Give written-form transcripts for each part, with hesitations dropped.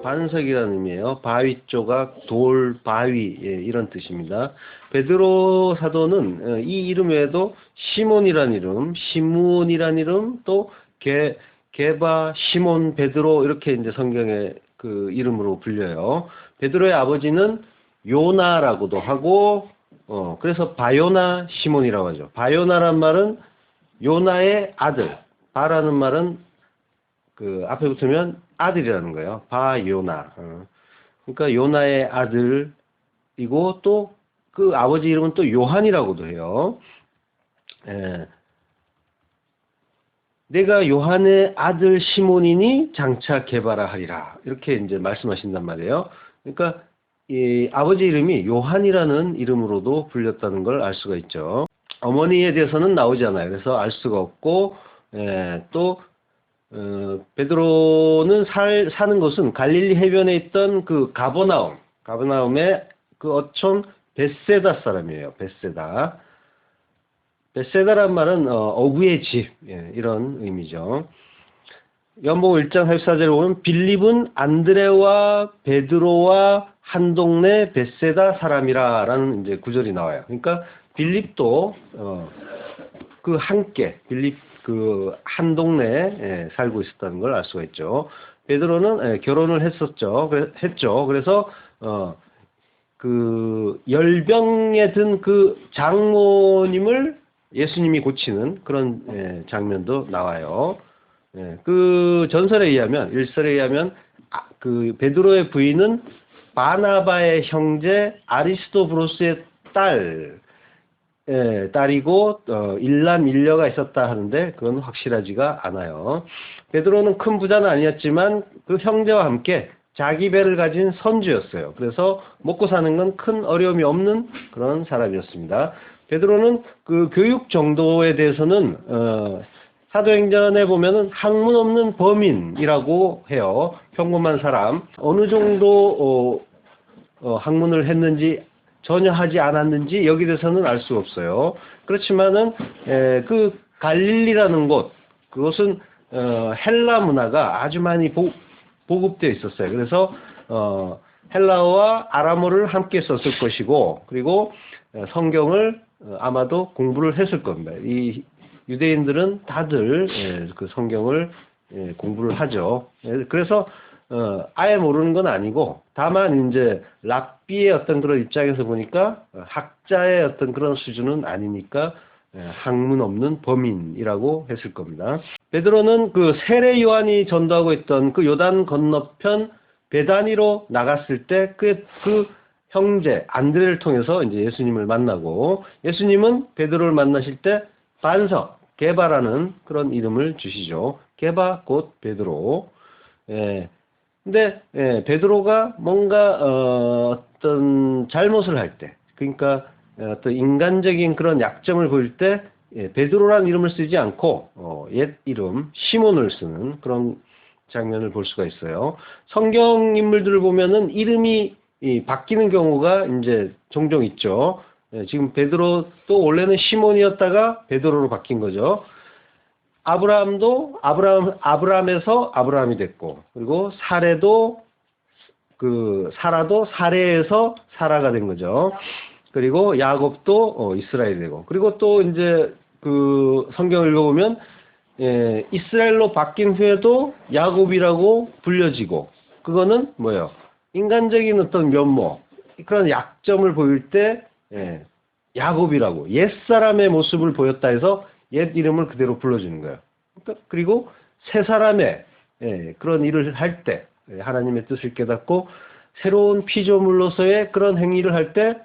반석이라는 의미예요. 바위 조각, 돌, 바위, 예, 이런 뜻입니다. 베드로 사도는 이 이름 외에도 시몬이라는 이름, 시므온이라는 이름, 또 게바, 시몬, 베드로 이렇게 이제 성경에 그 이름으로 불려요. 베드로의 아버지는 요나라고도 하고, 그래서 바요나 시몬이라고 하죠. 바요나란 말은 요나의 아들, 바라는 말은 그 앞에 붙으면 아들이라는 거예요. 바요나. 그러니까 요나의 아들이고 또 그 아버지 이름은 또 요한이라고도 해요. 예. 내가 요한의 아들 시몬이니 장차 게바라 하리라. 이렇게 이제 말씀하신단 말이에요. 그러니까 이 아버지 이름이 요한이라는 이름으로도 불렸다는 걸 알 수가 있죠. 어머니에 대해서는 나오지 않아요. 그래서 알 수가 없고, 또 베드로는 사는 곳은 갈릴리 해변에 있던 그 가버나움의 그 어촌 벳세다 사람이에요. 벳세다란 말은 어부의 집, 예, 이런 의미죠. 요한복음 1장 44절에 보면 빌립은 안드레와 베드로와 한 동네 벳세다 사람이라 라는 이제 구절이 나와요. 그러니까 빌립도 빌립 그 한 동네에 살고 있었다는 걸 알 수가 있죠. 베드로는 결혼을 했죠. 그래서 그 열병에 든 그 장모님을 예수님이 고치는 그런 장면도 나와요. 그 전설에 의하면, 일설에 의하면 그 베드로의 부인은 바나바의 형제 아리스도브로스의 딸이고 일남 일녀가 있었다 하는데 그건 확실하지가 않아요. 베드로는 큰 부자는 아니었지만 그 형제와 함께 자기 배를 가진 선주였어요. 그래서 먹고 사는 건 큰 어려움이 없는 그런 사람이었습니다. 베드로는 그 교육 정도에 대해서는 사도행전에 보면은 학문 없는 범인이라고 해요. 평범한 사람. 어느 정도 학문을 했는지 전혀 하지 않았는지 여기 대해서는 알 수 없어요. 그렇지만은 그 갈릴리라는 그것은 헬라 문화가 아주 많이 보급되어 있었어요. 그래서 헬라어와 아람어를 함께 썼을 것이고, 그리고 성경을 아마도 공부를 했을 겁니다. 이 유대인들은 다들 그 성경을 공부를 하죠. 그래서 아예 모르는 건 아니고, 다만 이제 랍비의 어떤 그런 입장에서 보니까 학자의 어떤 그런 수준은 아니니까 학문 없는 범인이라고 했을 겁니다. 베드로는 그 세례 요한이 전도하고 있던 그 요단 건너편 베다니로 나갔을 때 그 형제 안드레를 통해서 이제 예수님을 만나고, 예수님은 베드로를 만나실 때 반석 게바라는 그런 이름을 주시죠. 게바 곧 베드로. 근데 베드로가 뭔가 어떤 잘못을 할 때, 그러니까 어떤 인간적인 그런 약점을 보일 때 베드로라는 이름을 쓰지 않고 옛 이름 시몬을 쓰는 그런 장면을 볼 수가 있어요. 성경 인물들을 보면은 이름이 바뀌는 경우가 이제 종종 있죠. 지금 베드로도 원래는 시몬이었다가 베드로로 바뀐 거죠. 아브라함도 아브라함에서 아브라함이 됐고, 그리고 사라도 사레에서 사라가 된 거죠. 그리고 야곱도 이스라엘이 되고, 그리고 또 이제 그 성경을 읽어보면 이스라엘로 바뀐 후에도 야곱이라고 불려지고, 그거는 뭐예요? 인간적인 어떤 면모, 그런 약점을 보일 때 야곱이라고 옛사람의 모습을 보였다 해서 옛 이름을 그대로 불러주는 거예요. 그리고 새 사람의 그런 일을 할 때, 하나님의 뜻을 깨닫고 새로운 피조물로서의 그런 행위를 할 때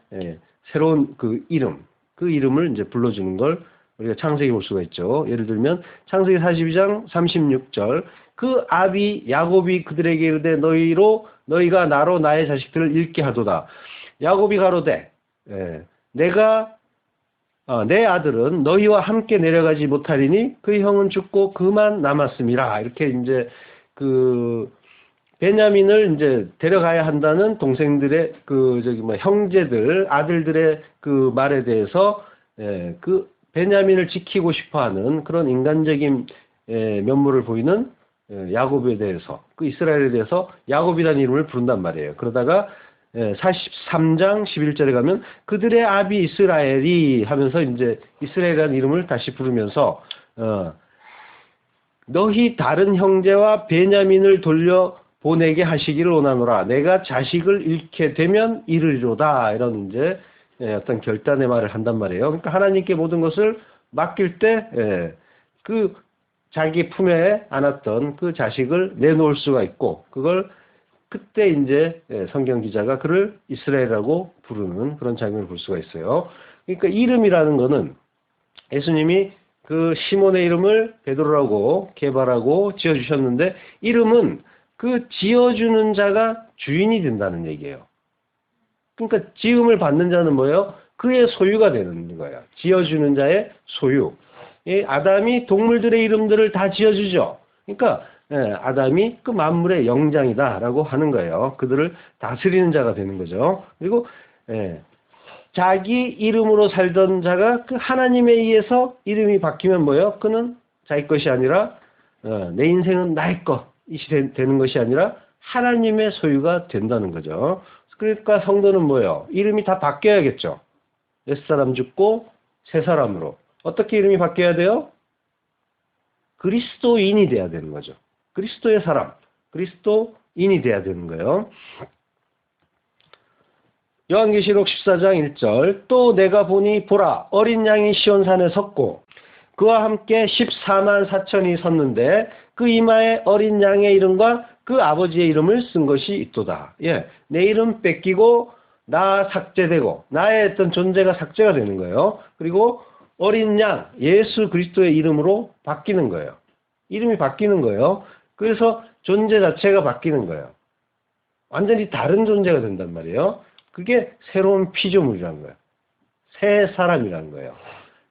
새로운 그 이름을 이제 불러주는 걸 우리가 창세기 볼 수가 있죠. 예를 들면 창세기 42장 36절, 그 아비 야곱이 그들에게 이르되 너희가 나로 나의 자식들을 잃게 하도다. 야곱이 가로되 내 아들은 너희와 함께 내려가지 못하리니 그 형은 죽고 그만 남았음이라. 이렇게 이제 그 베냐민을 이제 데려가야 한다는 동생들의 형제들, 아들들의 그 말에 대해서 그 베냐민을 지키고 싶어하는 그런 인간적인 면모를 보이는 야곱에 대해서, 그 이스라엘에 대해서 야곱이라는 이름을 부른단 말이에요. 그러다가 43장 11절에 가면 그들의 아비 이스라엘이 하면서 이제 이스라엘이라는 이름을 다시 부르면서 너희 다른 형제와 베냐민을 돌려 보내게 하시기를 원하노라. 내가 자식을 잃게 되면 이르리로다. 이런 이제 어떤 결단의 말을 한단 말이에요. 그러니까 하나님께 모든 것을 맡길 때 그 자기 품에 안았던 그 자식을 내놓을 수가 있고, 그걸 그때 이제 성경 기자가 그를 이스라엘이라고 부르는 그런 장면을 볼 수가 있어요. 그러니까 이름이라는 거는 예수님이 그 시몬의 이름을 베드로라고 개발하고 지어주셨는데, 이름은 그 지어주는 자가 주인이 된다는 얘기예요. 그러니까 지음을 받는 자는 뭐예요? 그의 소유가 되는 거예요. 지어주는 자의 소유. 아담이 동물들의 이름들을 다 지어주죠. 그러니까 아담이 그 만물의 영장이다라고 하는 거예요. 그들을 다스리는 자가 되는 거죠. 그리고 자기 이름으로 살던 자가 그 하나님에 의해서 이름이 바뀌면 뭐예요? 그는 자기 것이 아니라 내 인생은 나의 것이 되는 것이 아니라 하나님의 소유가 된다는 거죠. 그러니까 성도는 뭐예요? 이름이 다 바뀌어야겠죠. 옛사람 죽고 새 사람으로. 어떻게 이름이 바뀌어야 돼요? 그리스도인이 돼야 되는 거죠. 그리스도의 사람, 그리스도인이 돼야 되는 거예요. 요한계시록 14장 1절 또 내가 보니 보라 어린 양이 시온산에 섰고 그와 함께 14만 4천이 섰는데 그 이마에 어린 양의 이름과 그 아버지의 이름을 쓴 것이 있도다. 내 이름 뺏기고 나 삭제되고 나의 어떤 존재가 삭제가 되는 거예요. 그리고 어린 양 예수 그리스도의 이름으로 바뀌는 거예요. 이름이 바뀌는 거예요. 그래서 존재 자체가 바뀌는 거예요. 완전히 다른 존재가 된단 말이에요. 그게 새로운 피조물이라는 거예요. 새 사람이라는 거예요.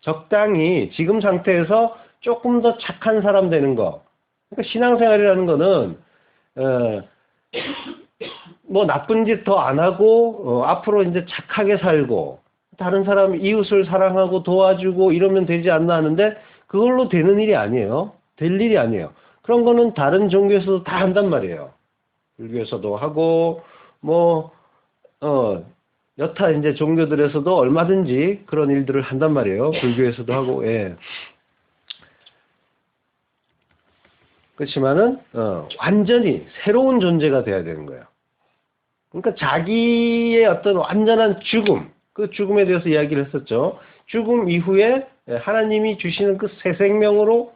적당히 지금 상태에서 조금 더 착한 사람 되는 거. 그러니까 신앙생활이라는 거는 뭐 나쁜 짓 더 안 하고 앞으로 이제 착하게 살고 다른 사람 이웃을 사랑하고 도와주고 이러면 되지 않나 하는데 그걸로 되는 일이 아니에요. 될 일이 아니에요. 그런 거는 다른 종교에서도 다 한단 말이에요. 불교에서도 하고 여타 이제 종교들에서도 얼마든지 그런 일들을 한단 말이에요. 불교에서도 하고, 그렇지만은, 완전히 새로운 존재가 돼야 되는 거예요. 그러니까 자기의 어떤 완전한 죽음, 그 죽음에 대해서 이야기를 했었죠. 죽음 이후에 하나님이 주시는 그 새 생명으로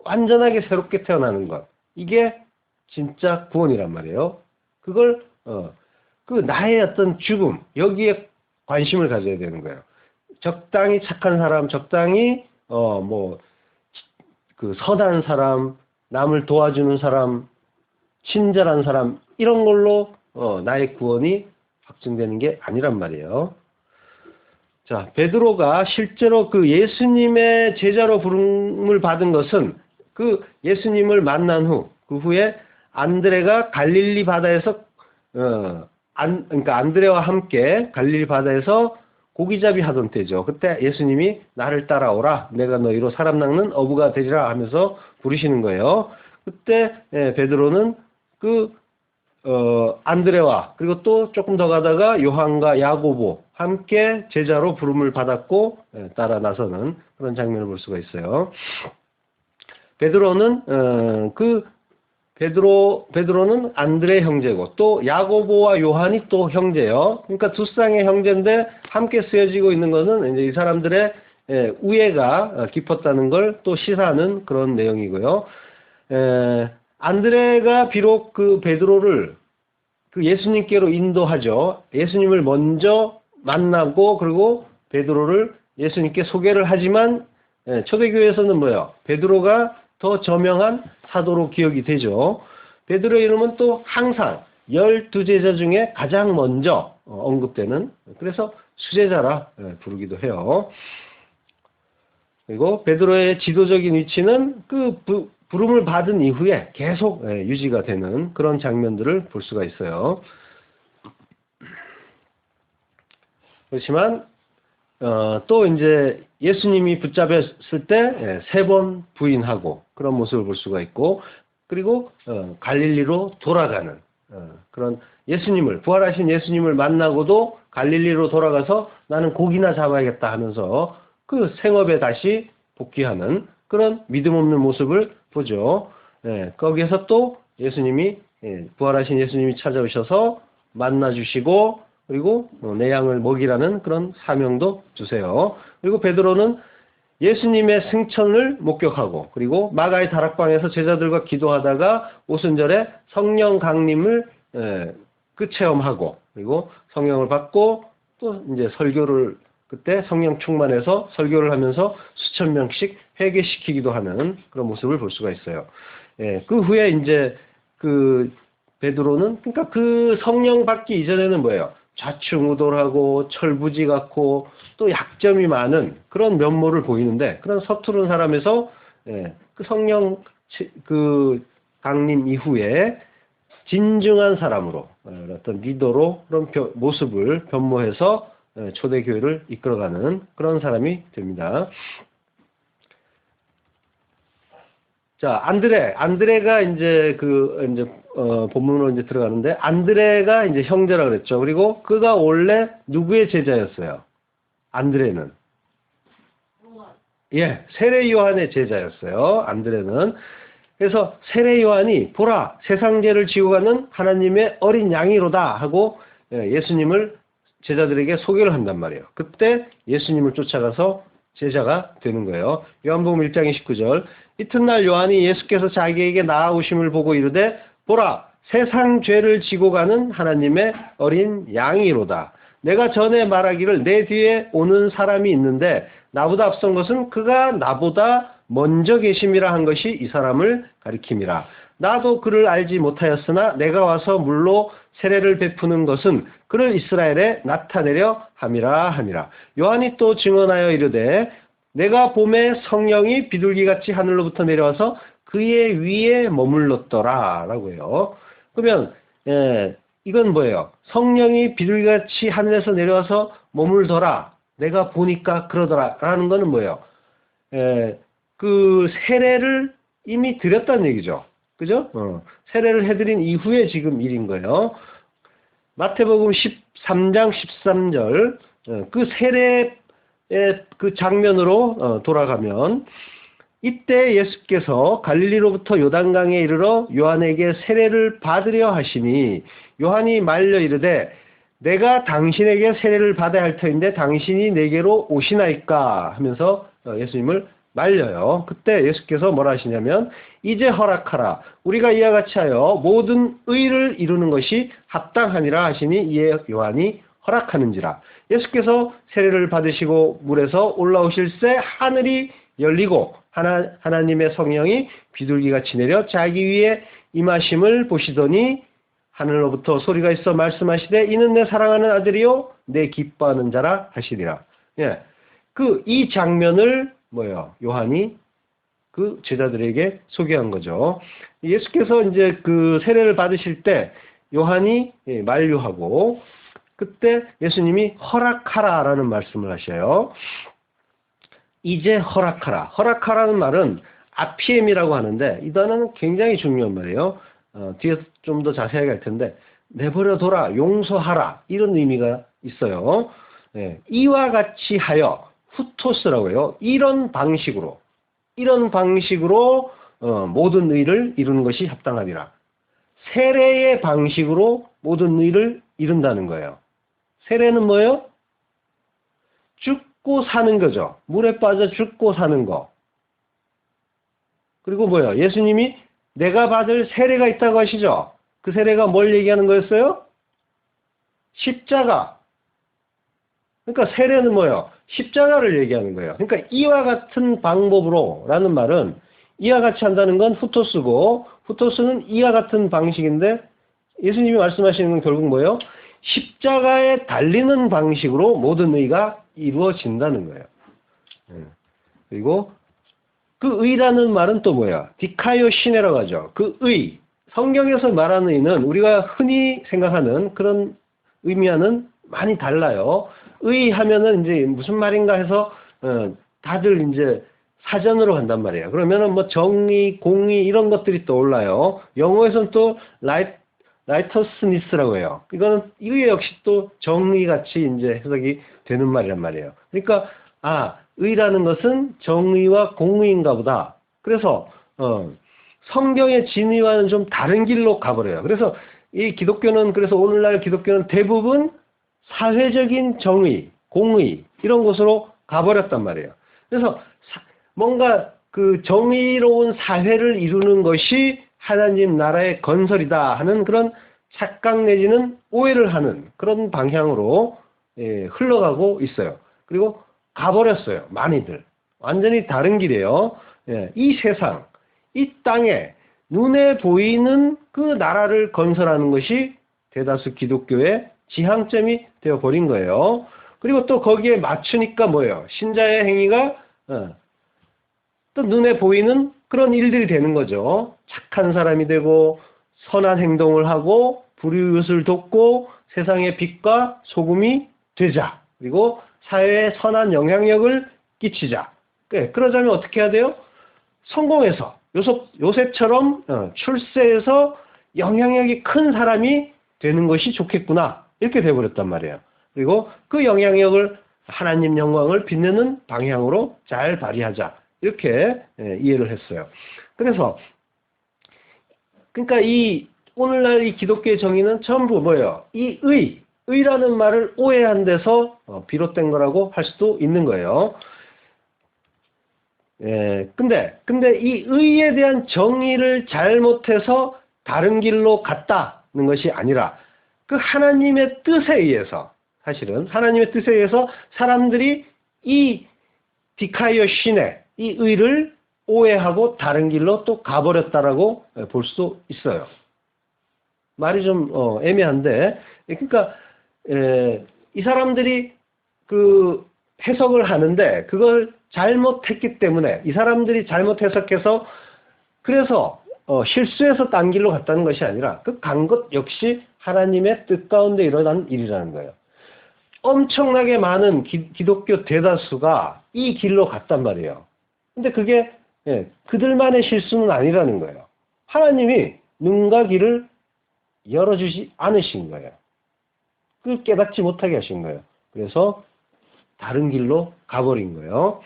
완전하게 새롭게 태어나는 것. 이게 진짜 구원이란 말이에요. 그걸, 그 나의 어떤 죽음, 여기에 관심을 가져야 되는 거예요. 적당히 착한 사람, 적당히, 선한 사람, 남을 도와주는 사람, 친절한 사람, 이런 걸로, 나의 구원이 확증되는 게 아니란 말이에요. 자, 베드로가 실제로 그 예수님의 제자로 부름을 받은 것은 그 예수님을 만난 후, 그 후에 안드레가 갈릴리 바다에서, 그러니까 안드레와 함께 갈릴리 바다에서 고기잡이 하던 때죠. 그때 예수님이 나를 따라오라. 내가 너희로 사람 낚는 어부가 되리라 하면서 부르시는 거예요. 그때 베드로는 안드레와 그리고 또 조금 더 가다가 요한과 야고보 함께 제자로 부름을 받았고 따라 나서는 그런 장면을 볼 수가 있어요. 베드로는 베드로는 안드레 형제고 또 야고보와 요한이 또 형제요. 그러니까 두 쌍의 형제인데 함께 쓰여지고 있는 것은 이제 이 사람들의 우애가 깊었다는 걸 또 시사하는 그런 내용이고요. 안드레가 비록 그 베드로를 그 예수님께로 인도하죠. 예수님을 먼저 만나고 그리고 베드로를 예수님께 소개를 하지만 초대교회에서는 뭐예요? 베드로가 더 저명한 사도로 기억이 되죠. 베드로의 이름은 또 항상 12제자 중에 가장 먼저 언급되는, 그래서 수제자라 부르기도 해요. 그리고 베드로의 지도적인 위치는 그 부름을 받은 이후에 계속 유지가 되는 그런 장면들을 볼 수가 있어요. 그렇지만 또 이제 예수님이 붙잡혔을 때 3번 부인하고 그런 모습을 볼 수가 있고 그리고 갈릴리로 돌아가는 그런 예수님을 부활하신 예수님을 만나고도 갈릴리로 돌아가서 나는 고기나 잡아야겠다 하면서 그 생업에 다시 복귀하는 그런 믿음 없는 모습을 보죠. 거기에서 또 예수님이 부활하신 예수님이 찾아오셔서 만나주시고 그리고 내 양을 먹이라는 그런 사명도 주세요. 그리고 베드로는 예수님의 승천을 목격하고 그리고 마가의 다락방에서 제자들과 기도하다가 오순절에 성령 강림을 체험하고 그리고 성령을 받고 또 이제 설교를 그때 성령 충만해서 설교를 하면서 수천 명씩 회개시키기도 하는 그런 모습을 볼 수가 있어요. 그 후에 이제 그 베드로는 그러니까 그 성령 받기 이전에는 뭐예요? 좌충우돌하고 철부지 같고 또 약점이 많은 그런 면모를 보이는데 그런 서투른 사람에서 그 성령 그 강림 이후에 진중한 사람으로 어떤 리더로 그런 모습을 변모해서 초대교회를 이끌어가는 그런 사람이 됩니다. 자, 안드레가 이제 본문으로 이제 들어가는데, 안드레가 이제 형제라 그랬죠. 그리고 그가 원래 누구의 제자였어요? 안드레는. 세례 요한의 제자였어요. 안드레는. 그래서 세례 요한이 보라, 세상 죄를 지고 가는 하나님의 어린 양이로다 하고 예수님을 제자들에게 소개를 한단 말이에요. 그때 예수님을 쫓아가서 제자가 되는 거예요. 요한복음 1장 29절. 이튿날 요한이 예수께서 자기에게 나아오심을 보고 이르되 보라 세상 죄를 지고 가는 하나님의 어린 양이로다. 내가 전에 말하기를 내 뒤에 오는 사람이 있는데 나보다 앞선 것은 그가 나보다 먼저 계심이라 한 것이 이 사람을 가리킴이라. 나도 그를 알지 못하였으나 내가 와서 물로 세례를 베푸는 것은 그를 이스라엘에 나타내려 함이라 함이라. 요한이 또 증언하여 이르되 내가 봄에 성령이 비둘기같이 하늘로부터 내려와서 그의 위에 머물렀더라 라고 해요. 그러면 이건 뭐예요? 성령이 비둘기같이 하늘에서 내려와서 머물더라. 내가 보니까 그러더라 라는 거는 뭐예요? 그 세례를 이미 드렸다는 얘기죠. 그죠? 세례를 해드린 이후에 지금 일인 거예요. 마태복음 13장 13절 그 세례의 그 장면으로 돌아가면 이때 예수께서 갈릴리로부터 요단강에 이르러 요한에게 세례를 받으려 하시니 요한이 말려 이르되 내가 당신에게 세례를 받아야 할 터인데 당신이 내게로 오시나이까 하면서 예수님을 말려요. 그때 예수께서 뭐라 하시냐면 이제 허락하라. 우리가 이와 같이 하여 모든 의를 이루는 것이 합당하니라 하시니 이에 요한이 허락하는지라. 예수께서 세례를 받으시고 물에서 올라오실새 하늘이 열리고 하나님의 성령이 비둘기같이 내려 자기 위에 임하심을 보시더니 하늘로부터 소리가 있어 말씀하시되 이는 내 사랑하는 아들이요 내 기뻐하는 자라 하시리라. 이 장면을 요한이 그 제자들에게 소개한 거죠. 예수께서 이제 그 세례를 받으실 때 요한이 만류하고 그때 예수님이 허락하라라는 말씀을 하셔요. 이제 허락하라. 허락하라는 말은 아피엠이라고 하는데 이 단어는 굉장히 중요한 말이에요. 뒤에서 좀 더 자세하게 할 텐데 내버려둬라, 용서하라 이런 의미가 있어요. 이와 같이 하여 후토스라고 해요. 이런 방식으로 모든 의를 이루는 것이 합당하니라. 세례의 방식으로 모든 의를 이룬다는 거예요. 세례는 뭐예요? 죽고 사는 거죠. 물에 빠져 죽고 사는 거. 그리고 뭐예요? 예수님이 내가 받을 세례가 있다고 하시죠? 그 세례가 뭘 얘기하는 거였어요? 십자가. 그러니까 세례는 뭐예요? 십자가를 얘기하는 거예요. 그러니까 이와 같은 방법으로 라는 말은 이와 같이 한다는 건 후토스고 후토스는 이와 같은 방식인데 예수님이 말씀하시는 건 결국 뭐예요? 십자가에 달리는 방식으로 모든 의가 이루어진다는 거예요. 그리고 그 의라는 말은 또 뭐야? 디카이오 시네라고 하죠. 그 의. 성경에서 말하는 의는 우리가 흔히 생각하는 그런 의미와는 많이 달라요. 의 하면은 이제 무슨 말인가 해서 다들 이제 사전으로 간단 말이에요. 그러면은 뭐 정의, 공의 이런 것들이 떠올라요. 영어에서는 또 라이터스니스라고 해요. 이거 역시 또 정의 같이 이제 해석이 되는 말이란 말이에요. 그러니까 의라는 것은 정의와 공의인가 보다. 그래서 성경의 진의와는 좀 다른 길로 가버려요. 그래서 이 기독교는 그래서 오늘날 기독교는 대부분 사회적인 정의, 공의 이런 곳으로 가버렸단 말이에요. 그래서 뭔가 그 정의로운 사회를 이루는 것이 하나님 나라의 건설이다 하는 그런 착각 내지는 오해를 하는 그런 방향으로 흘러가고 있어요. 그리고 가버렸어요. 많이들. 완전히 다른 길이에요. 이 세상, 이 땅에 눈에 보이는 그 나라를 건설하는 것이 대다수 기독교의 지향점이 되어버린 거예요. 그리고 또 거기에 맞추니까 뭐예요? 신자의 행위가 또 눈에 보이는 그런 일들이 되는 거죠. 착한 사람이 되고 선한 행동을 하고 불의웃을 돕고 세상의 빛과 소금이 되자. 그리고 사회에 선한 영향력을 끼치자. 그러자면 어떻게 해야 돼요? 성공해서 요셉처럼 출세해서 영향력이 큰 사람이 되는 것이 좋겠구나. 이렇게 돼버렸단 말이에요. 그리고 그 영향력을 하나님 영광을 빛내는 방향으로 잘 발휘하자. 이렇게 이해를 했어요. 그래서 그러니까 오늘날 이 기독교의 정의는 전부 뭐예요? 이 의라는 말을 오해한 데서 비롯된 거라고 할 수도 있는 거예요. 근데 이 의에 대한 정의를 잘못해서 다른 길로 갔다는 것이 아니라 그 하나님의 뜻에 의해서 사실은 하나님의 뜻에 의해서 사람들이 이 디카이어 신의 이 의를 오해하고 다른 길로 또 가버렸다라고 볼 수도 있어요. 말이 좀 애매한데 그러니까 이 사람들이 그 해석을 하는데 그걸 잘못했기 때문에 이 사람들이 잘못 해석해서 그래서 실수해서 딴 길로 갔다는 것이 아니라 그 간 것 역시 하나님의 뜻 가운데 일어난 일이라는 거예요. 엄청나게 많은 기독교 대다수가 이 길로 갔단 말이에요. 근데 그게 그들만의 실수는 아니라는 거예요. 하나님이 눈과 귀를 열어주지 않으신 거예요. 그걸 깨닫지 못하게 하신 거예요. 그래서 다른 길로 가버린 거예요.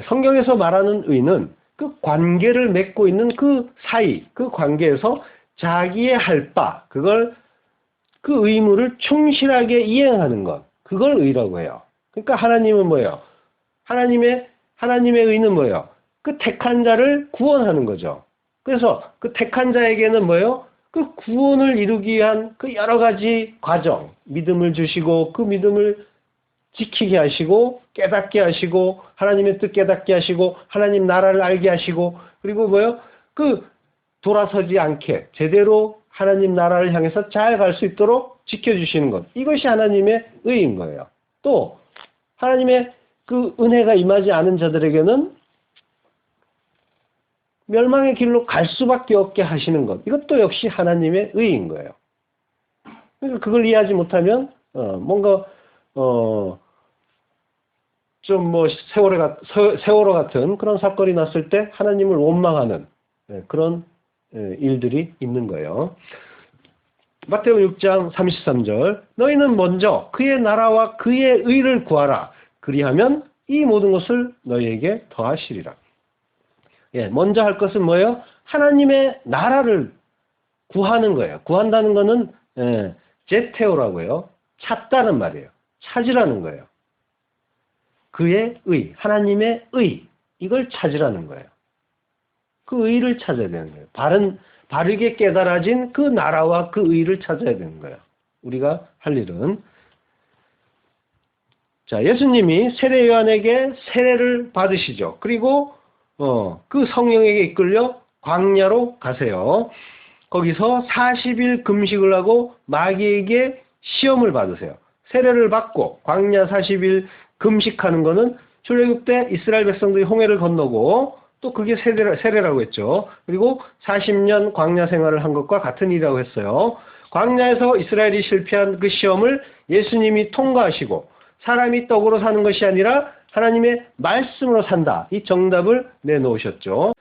성경에서 말하는 의는 그 관계를 맺고 있는 그 사이, 그 관계에서 자기의 할 바, 그 의무를 충실하게 이행하는 것, 그걸 의라고 해요. 그러니까 하나님은 뭐예요? 하나님의 의는 뭐예요? 그 택한 자를 구원하는 거죠. 그래서 그 택한 자에게는 뭐예요? 그 구원을 이루기 위한 그 여러 가지 과정, 믿음을 주시고 그 믿음을 지키게 하시고 깨닫게 하시고 하나님의 뜻 깨닫게 하시고 하나님 나라를 알게 하시고 그리고 뭐예요? 그 돌아서지 않게 제대로 하나님 나라를 향해서 잘 갈 수 있도록 지켜주시는 것. 이것이 하나님의 의인 거예요. 또 하나님의 그 은혜가 임하지 않은 자들에게는 멸망의 길로 갈 수밖에 없게 하시는 것. 이것도 역시 하나님의 의인 거예요. 그러니까 그걸 이해하지 못하면 뭔가 좀 뭐 세월호 같은 그런 사건이 났을 때 하나님을 원망하는 그런 일들이 있는 거예요. 마태복음 6장 33절 너희는 먼저 그의 나라와 그의 의를 구하라. 그리하면 이 모든 것을 너희에게 더하시리라. 먼저 할 것은 뭐예요? 하나님의 나라를 구하는 거예요. 구한다는 것은 제테오라고 해요. 찾다는 말이에요. 찾으라는 거예요. 그의 의, 하나님의 의, 이걸 찾으라는 거예요. 그 의를 찾아야 되는 거예요. 바르게 깨달아진 그 나라와 그 의를 찾아야 되는 거예요. 우리가 할 일은. 자, 예수님이 세례 요한에게 세례를 받으시죠. 그리고 그 성령에게 이끌려 광야로 가세요. 거기서 40일 금식을 하고 마귀에게 시험을 받으세요. 세례를 받고 광야 40일 금식하는 것은 출애굽 때 이스라엘 백성들이 홍해를 건너고 또 그게 세례라고 했죠. 그리고 40년 광야 생활을 한 것과 같은 일이라고 했어요. 광야에서 이스라엘이 실패한 그 시험을 예수님이 통과하시고 사람이 떡으로 사는 것이 아니라 하나님의 말씀으로 산다. 이 정답을 내놓으셨죠.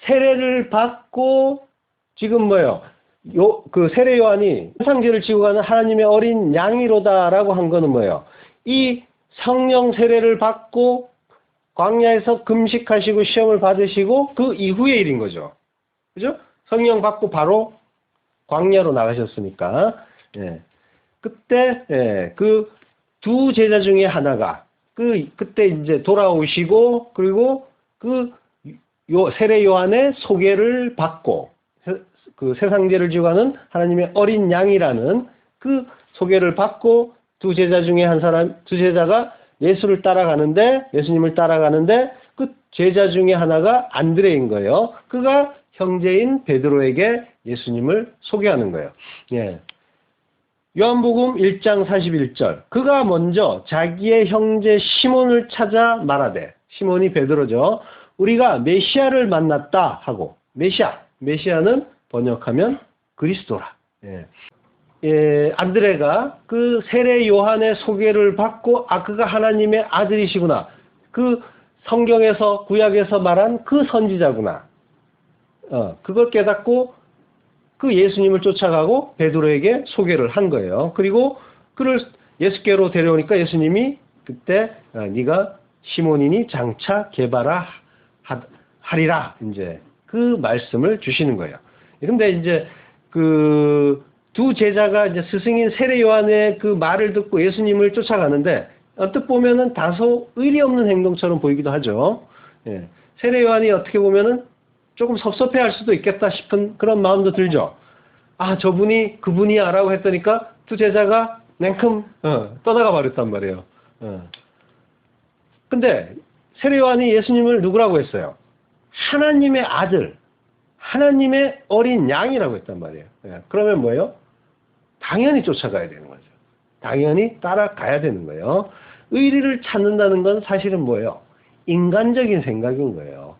세례를 받고 지금 뭐예요? 그 세례 요한이 세상죄를 지고 가는 하나님의 어린 양이로다라고 한 거는 뭐예요? 이 성령 세례를 받고 광야에서 금식하시고 시험을 받으시고 그 이후의 일인 거죠. 그죠? 성령 받고 바로 광야로 나가셨으니까. 예. 그때 그 두 제자 중에 하나가 그때 이제 돌아오시고 그리고 세례 요한의 소개를 받고 그 세상죄를 지고 가는 하나님의 어린 양이라는 그 소개를 받고 두 제자 중에 두 제자가 예수님을 따라가는데 그 제자 중에 하나가 안드레인 거예요. 그가 형제인 베드로에게 예수님을 소개하는 거예요. 예. 요한복음 1장 41절. 그가 먼저 자기의 형제 시몬을 찾아 말하되, 시몬이 베드로죠. 우리가 메시아를 만났다 하고, 메시아는 번역하면 그리스도라. 안드레가 그 세례 요한의 소개를 받고 그가 하나님의 아들이시구나. 그 성경에서 구약에서 말한 그 선지자구나. 그걸 깨닫고 그 예수님을 쫓아가고 베드로에게 소개를 한 거예요. 그리고 그를 예수께로 데려오니까 예수님이 그때 네가 시몬이니 장차 개바라 하리라 이제 그 말씀을 주시는 거예요. 그런데 이제 그 두 제자가 이제 스승인 세례 요한의 그 말을 듣고 예수님을 쫓아가는데 어떻게 보면은 다소 의리 없는 행동처럼 보이기도 하죠. 예. 세례 요한이 어떻게 보면은 조금 섭섭해할 수도 있겠다 싶은 그런 마음도 들죠. 저분이 그분이야라고 했더니까 두 제자가 냉큼 떠나가 버렸단 말이에요. 근데 세례 요한이 예수님을 누구라고 했어요? 하나님의 아들, 하나님의 어린 양이라고 했단 말이에요. 그러면 뭐예요? 당연히 쫓아가야 되는 거죠. 당연히 따라가야 되는 거예요. 의리를 찾는다는 건 사실은 뭐예요? 인간적인 생각인 거예요.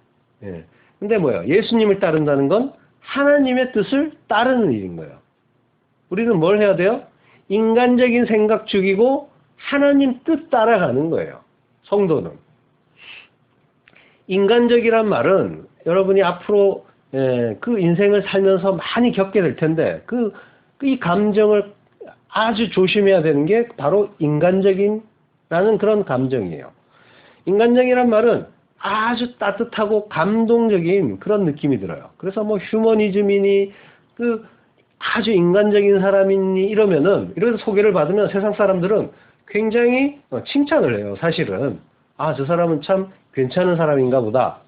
근데 뭐예요? 예수님을 따른다는 건 하나님의 뜻을 따르는 일인 거예요. 우리는 뭘 해야 돼요? 인간적인 생각 죽이고 하나님 뜻 따라가는 거예요. 성도는. 인간적이란 말은 여러분이 앞으로 그 인생을 살면서 많이 겪게 될 텐데 이 감정을 아주 조심해야 되는 게 바로 인간적인라는 그런 감정이에요. 인간적이란 말은 아주 따뜻하고 감동적인 그런 느낌이 들어요. 그래서 뭐 휴머니즘이니 아주 인간적인 사람이니 이러면서 소개를 받으면 세상 사람들은 굉장히 칭찬을 해요. 사실은 저 사람은 참 괜찮은 사람인가 보다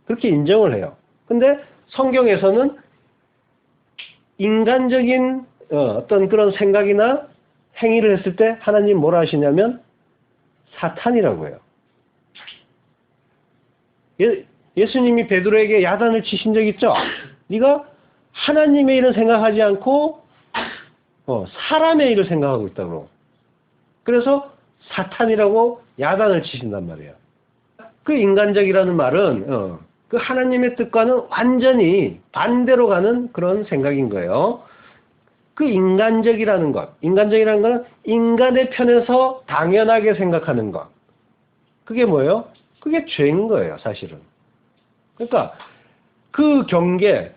그렇게 인정을 해요. 근데 성경에서는 인간적인 어떤 그런 생각이나 행위를 했을 때 하나님 뭐라 하시냐면 사탄이라고 해요. 예수님이 베드로에게 야단을 치신 적 있죠? 네가 하나님의 일을 생각하지 않고 사람의 일을 생각하고 있다고. 그래서 사탄이라고 야단을 치신단 말이에요. 그 인간적이라는 말은 그 하나님의 뜻과는 완전히 반대로 가는 그런 생각인 거예요. 그 인간적이라는 건 인간의 편에서 당연하게 생각하는 것. 그게 뭐예요? 그게 죄인 거예요, 사실은. 그러니까 그 경계,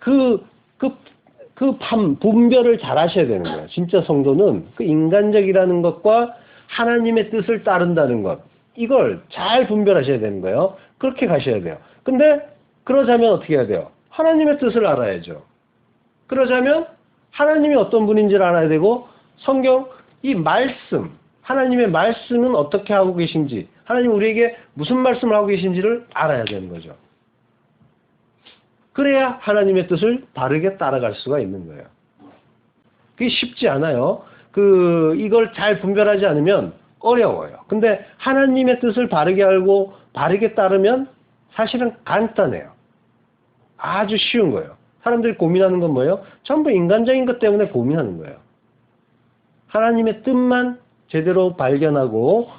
분별을 잘 하셔야 되는 거예요. 진짜 성도는 그 인간적이라는 것과 하나님의 뜻을 따른다는 것, 이걸 잘 분별하셔야 되는 거예요. 그렇게 가셔야 돼요. 근데 그러자면 어떻게 해야 돼요? 하나님의 뜻을 알아야죠. 그러자면 하나님이 어떤 분인지를 알아야 되고 성경 이 말씀, 하나님의 말씀은 어떻게 하고 계신지, 하나님 우리에게 무슨 말씀을 하고 계신지를 알아야 되는 거죠. 그래야 하나님의 뜻을 바르게 따라갈 수가 있는 거예요. 그게 쉽지 않아요. 이걸 잘 분별하지 않으면 어려워요. 근데 하나님의 뜻을 바르게 알고 바르게 따르면 사실은 간단해요. 아주 쉬운 거예요. 사람들이 고민하는 건 뭐예요? 전부 인간적인 것 때문에 고민하는 거예요. 하나님의 뜻만 제대로 발견하고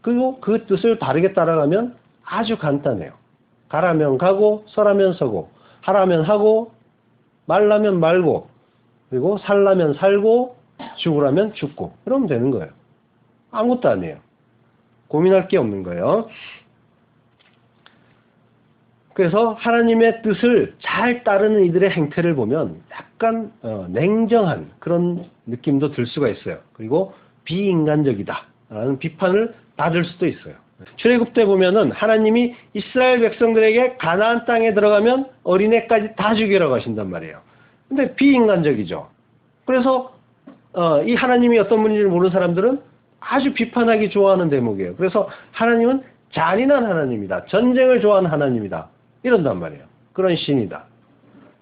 그리고 그 뜻을 바르게 따라가면 아주 간단해요. 가라면 가고 서라면 서고 하라면 하고 말라면 말고 그리고 살라면 살고 죽으라면 죽고 그러면 되는 거예요. 아무것도 아니에요. 고민할 게 없는 거예요. 그래서 하나님의 뜻을 잘 따르는 이들의 행태를 보면 약간 냉정한 그런 느낌도 들 수가 있어요. 그리고 비인간적이다라는 비판을 받을 수도 있어요. 출애굽 때 보면은 하나님이 이스라엘 백성들에게 가나안 땅에 들어가면 어린애까지 다 죽이라고 하신단 말이에요. 근데 비인간적이죠. 그래서 이 하나님이 어떤 분인지 모르는 사람들은 아주 비판하기 좋아하는 대목이에요. 그래서 하나님은 잔인한 하나님이다. 전쟁을 좋아하는 하나님이다. 이런단 말이에요. 그런 신이다.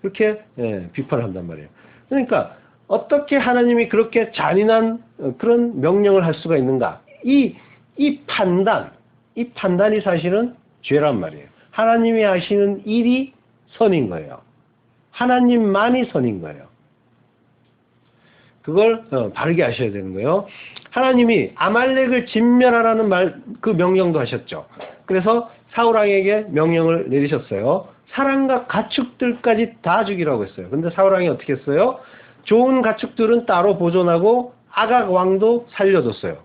그렇게 비판을 한단 말이에요. 그러니까 어떻게 하나님이 그렇게 잔인한 그런 명령을 할 수가 있는가? 이 판단이 사실은 죄란 말이에요. 하나님이 하시는 일이 선인 거예요. 하나님만이 선인 거예요. 그걸 바르게 아셔야 되는 거예요. 하나님이 아말렉을 진멸하라는 그 명령도 하셨죠. 그래서 사울 왕에게 명령을 내리셨어요. 사람과 가축들까지 다 죽이라고 했어요. 근데 사울 왕이 어떻게 했어요? 좋은 가축들은 따로 보존하고 아각 왕도 살려줬어요.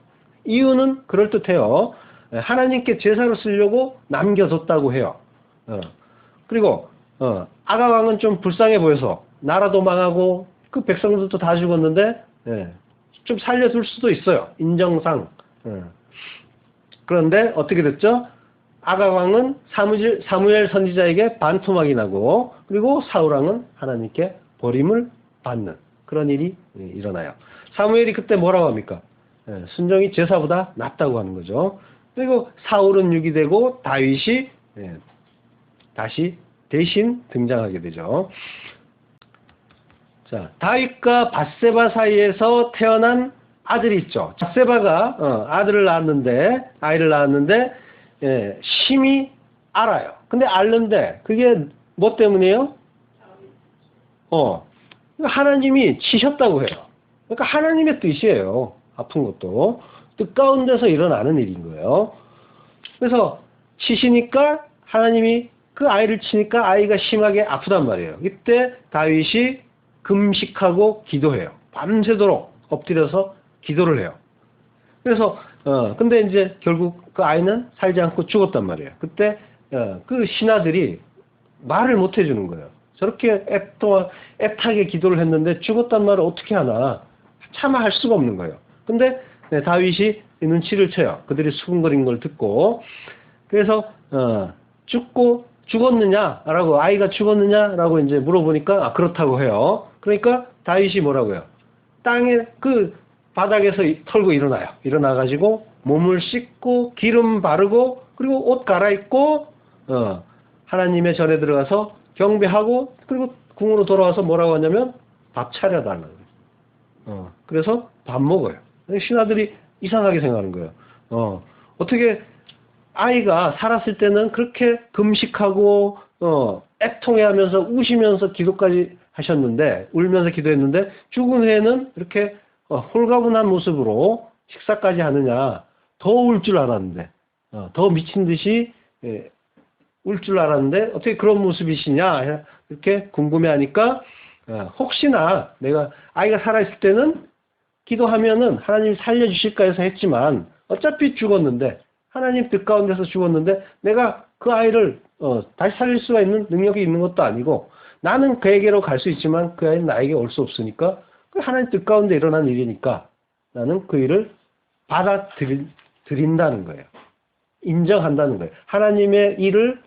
이유는 그럴듯해요. 하나님께 제사로 쓰려고 남겨뒀다고 해요. 그리고 아각 왕은 좀 불쌍해 보여서 나라도 망하고 그 백성들도 다 죽었는데 좀 살려둘 수도 있어요. 인정상. 그런데 어떻게 됐죠? 아각 왕은 사무엘 선지자에게 반토막이 나고 그리고 사울 왕은 하나님께 버림을 받는 그런 일이 일어나요. 사무엘이 그때 뭐라고 합니까? 순종이 제사보다 낫다고 하는 거죠. 그리고 사울은 유기되고 다윗이 다시 대신 등장하게 되죠. 자, 다윗과 밧세바 사이에서 태어난 아들이 있죠. 밧세바가 아이를 낳았는데 심히 알아요. 근데 앓는데 그게 뭐 때문이에요? 하나님이 치셨다고 해요. 그러니까 하나님의 뜻이에요. 아픈 것도 뜻 가운데서 일어나는 일인 거예요. 그래서 치시니까 하나님이 그 아이를 치니까 아이가 심하게 아프단 말이에요. 이때 다윗이 금식하고 기도해요. 밤새도록 엎드려서 기도를 해요. 그래서 근데 이제 결국 그 아이는 살지 않고 죽었단 말이에요. 그때 그 신하들이 말을 못 해주는 거예요. 저렇게 애타게 기도를 했는데 죽었단 말을 어떻게 하나 차마 할 수가 없는 거예요. 근데 다윗이 눈치를 채요. 그들이 수군거린 걸 듣고. 그래서 죽었느냐라고 아이가 죽었느냐라고 이제 물어보니까 그렇다고 해요. 그러니까 다윗이 뭐라고요? 땅에 그 바닥에서 털고 일어나요. 일어나가지고 몸을 씻고 기름 바르고 그리고 옷 갈아입고 하나님의 전에 들어가서 경배하고 그리고 궁으로 돌아와서 뭐라고 하냐면 밥 차려달라는 거예요. 그래서 밥 먹어요. 신하들이 이상하게 생각하는 거예요. 어떻게 아이가 살았을 때는 그렇게 금식하고 애통해하면서 우시면서 기도까지 하셨는데 울면서 기도했는데 죽은 후에는 이렇게 홀가분한 모습으로 식사까지 하느냐. 더 울 줄 알았는데 더 미친 듯이 울 줄 알았는데 어떻게 그런 모습이시냐 이렇게 궁금해하니까 혹시나 내가 아이가 살아있을 때는 기도하면은 하나님이 살려주실까 해서 했지만 어차피 죽었는데 하나님 뜻 가운데서 죽었는데 내가 그 아이를 다시 살릴 수가 있는 능력이 있는 것도 아니고 나는 그에게로 갈 수 있지만 그 아이는 나에게 올 수 없으니까 그 하나님 뜻 가운데 일어난 일이니까 나는 그 일을 받아들인다는 거예요. 인정한다는 거예요. 하나님의 일을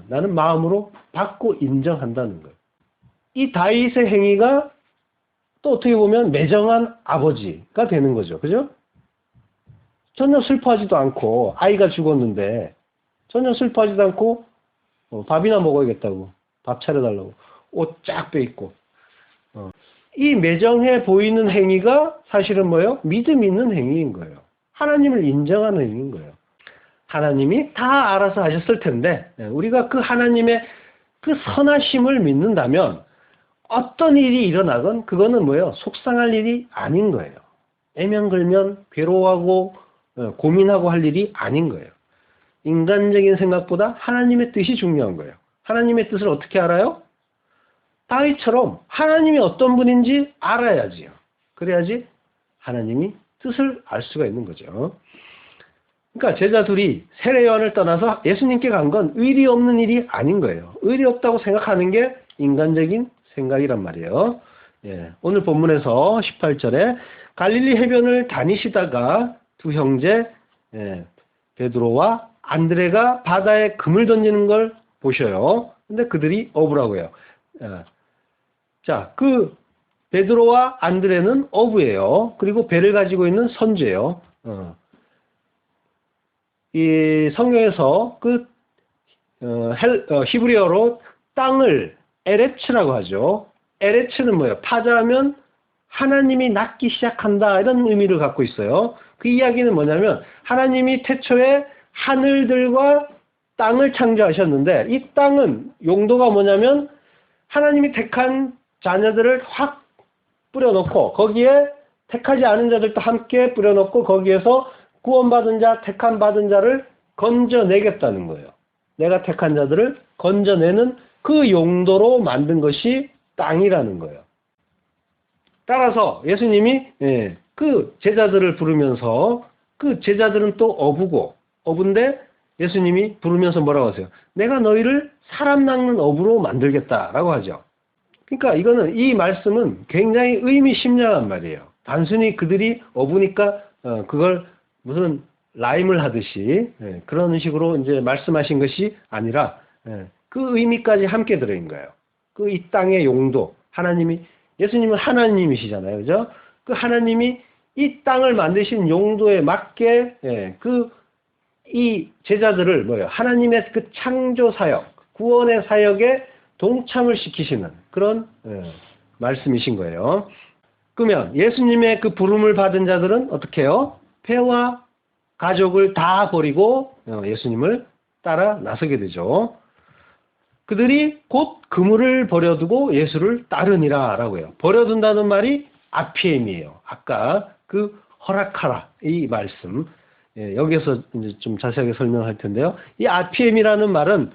나는 마음으로 받고 인정한다는 거예요. 이 다윗의 행위가 또 어떻게 보면 매정한 아버지가 되는 거죠. 그죠? 전혀 슬퍼하지도 않고 아이가 죽었는데 전혀 슬퍼하지도 않고 밥이나 먹어야겠다고 밥 차려달라고 옷 쫙 빼입고 이 매정해 보이는 행위가 사실은 뭐예요? 믿음 있는 행위인 거예요. 하나님을 인정하는 행위인 거예요. 하나님이 다 알아서 하셨을 텐데 우리가 그 하나님의 그 선하심을 믿는다면 어떤 일이 일어나건 그거는 뭐예요? 속상할 일이 아닌 거예요. 애면글면 괴로워하고 고민하고 할 일이 아닌 거예요. 인간적인 생각보다 하나님의 뜻이 중요한 거예요. 하나님의 뜻을 어떻게 알아요? 다윗처럼 하나님이 어떤 분인지 알아야지요. 그래야지 하나님이 뜻을 알 수가 있는 거죠. 그러니까 제자들이 세례요한을 떠나서 예수님께 간 건 의리 없는 일이 아닌 거예요. 의리 없다고 생각하는 게 인간적인 생각이란 말이에요. 예, 오늘 본문에서 18절에 갈릴리 해변을 다니시다가 두 형제 베드로와 안드레가 바다에 금을 던지는 걸 보셔요. 근데 그들이 어부라고요. 자, 그 베드로와 안드레는 어부예요. 그리고 배를 가지고 있는 선주예요. 이 성경에서 히브리어로 땅을 에레츠라고 하죠. 에레츠는 뭐예요? 파자하면 하나님이 낳기 시작한다 이런 의미를 갖고 있어요. 그 이야기는 뭐냐면 하나님이 태초에 하늘들과 땅을 창조하셨는데 이 땅은 용도가 뭐냐면 하나님이 택한 자녀들을 확 뿌려놓고 거기에 택하지 않은 자들도 함께 뿌려놓고 거기에서 구원받은 자, 택함 받은 자를 건져내겠다는 거예요. 내가 택한 자들을 건져내는 그 용도로 만든 것이 땅이라는 거예요. 따라서 예수님이 그 제자들을 부르면서 그 제자들은 또 어부인데 예수님이 부르면서 뭐라고 하세요? 내가 너희를 사람 낚는 어부로 만들겠다라고 하죠. 그러니까 이 말씀은 굉장히 의미심장한 말이에요. 단순히 그들이 어부니까 그걸 무슨 라임을 하듯이 그런 식으로 이제 말씀하신 것이 아니라 그 의미까지 함께 들어있는 거예요. 그 이 땅의 용도, 예수님은 하나님이시잖아요. 그죠? 그 하나님이 이 땅을 만드신 용도에 맞게 이 제자들을 하나님의 그 창조 사역, 구원의 사역에 동참을 시키시는 그런 말씀이신 거예요. 그러면 예수님의 그 부름을 받은 자들은 어떻게 해요? 배와 가족을 다 버리고 예수님을 따라 나서게 되죠. 그들이 곧 그물을 버려두고 예수를 따르니라 라고 해요. 버려둔다는 말이 아피엠이에요. 아까 그 허락하라 이 말씀. 여기서 이제 좀 자세하게 설명할 텐데요. 이 아피엠이라는 말은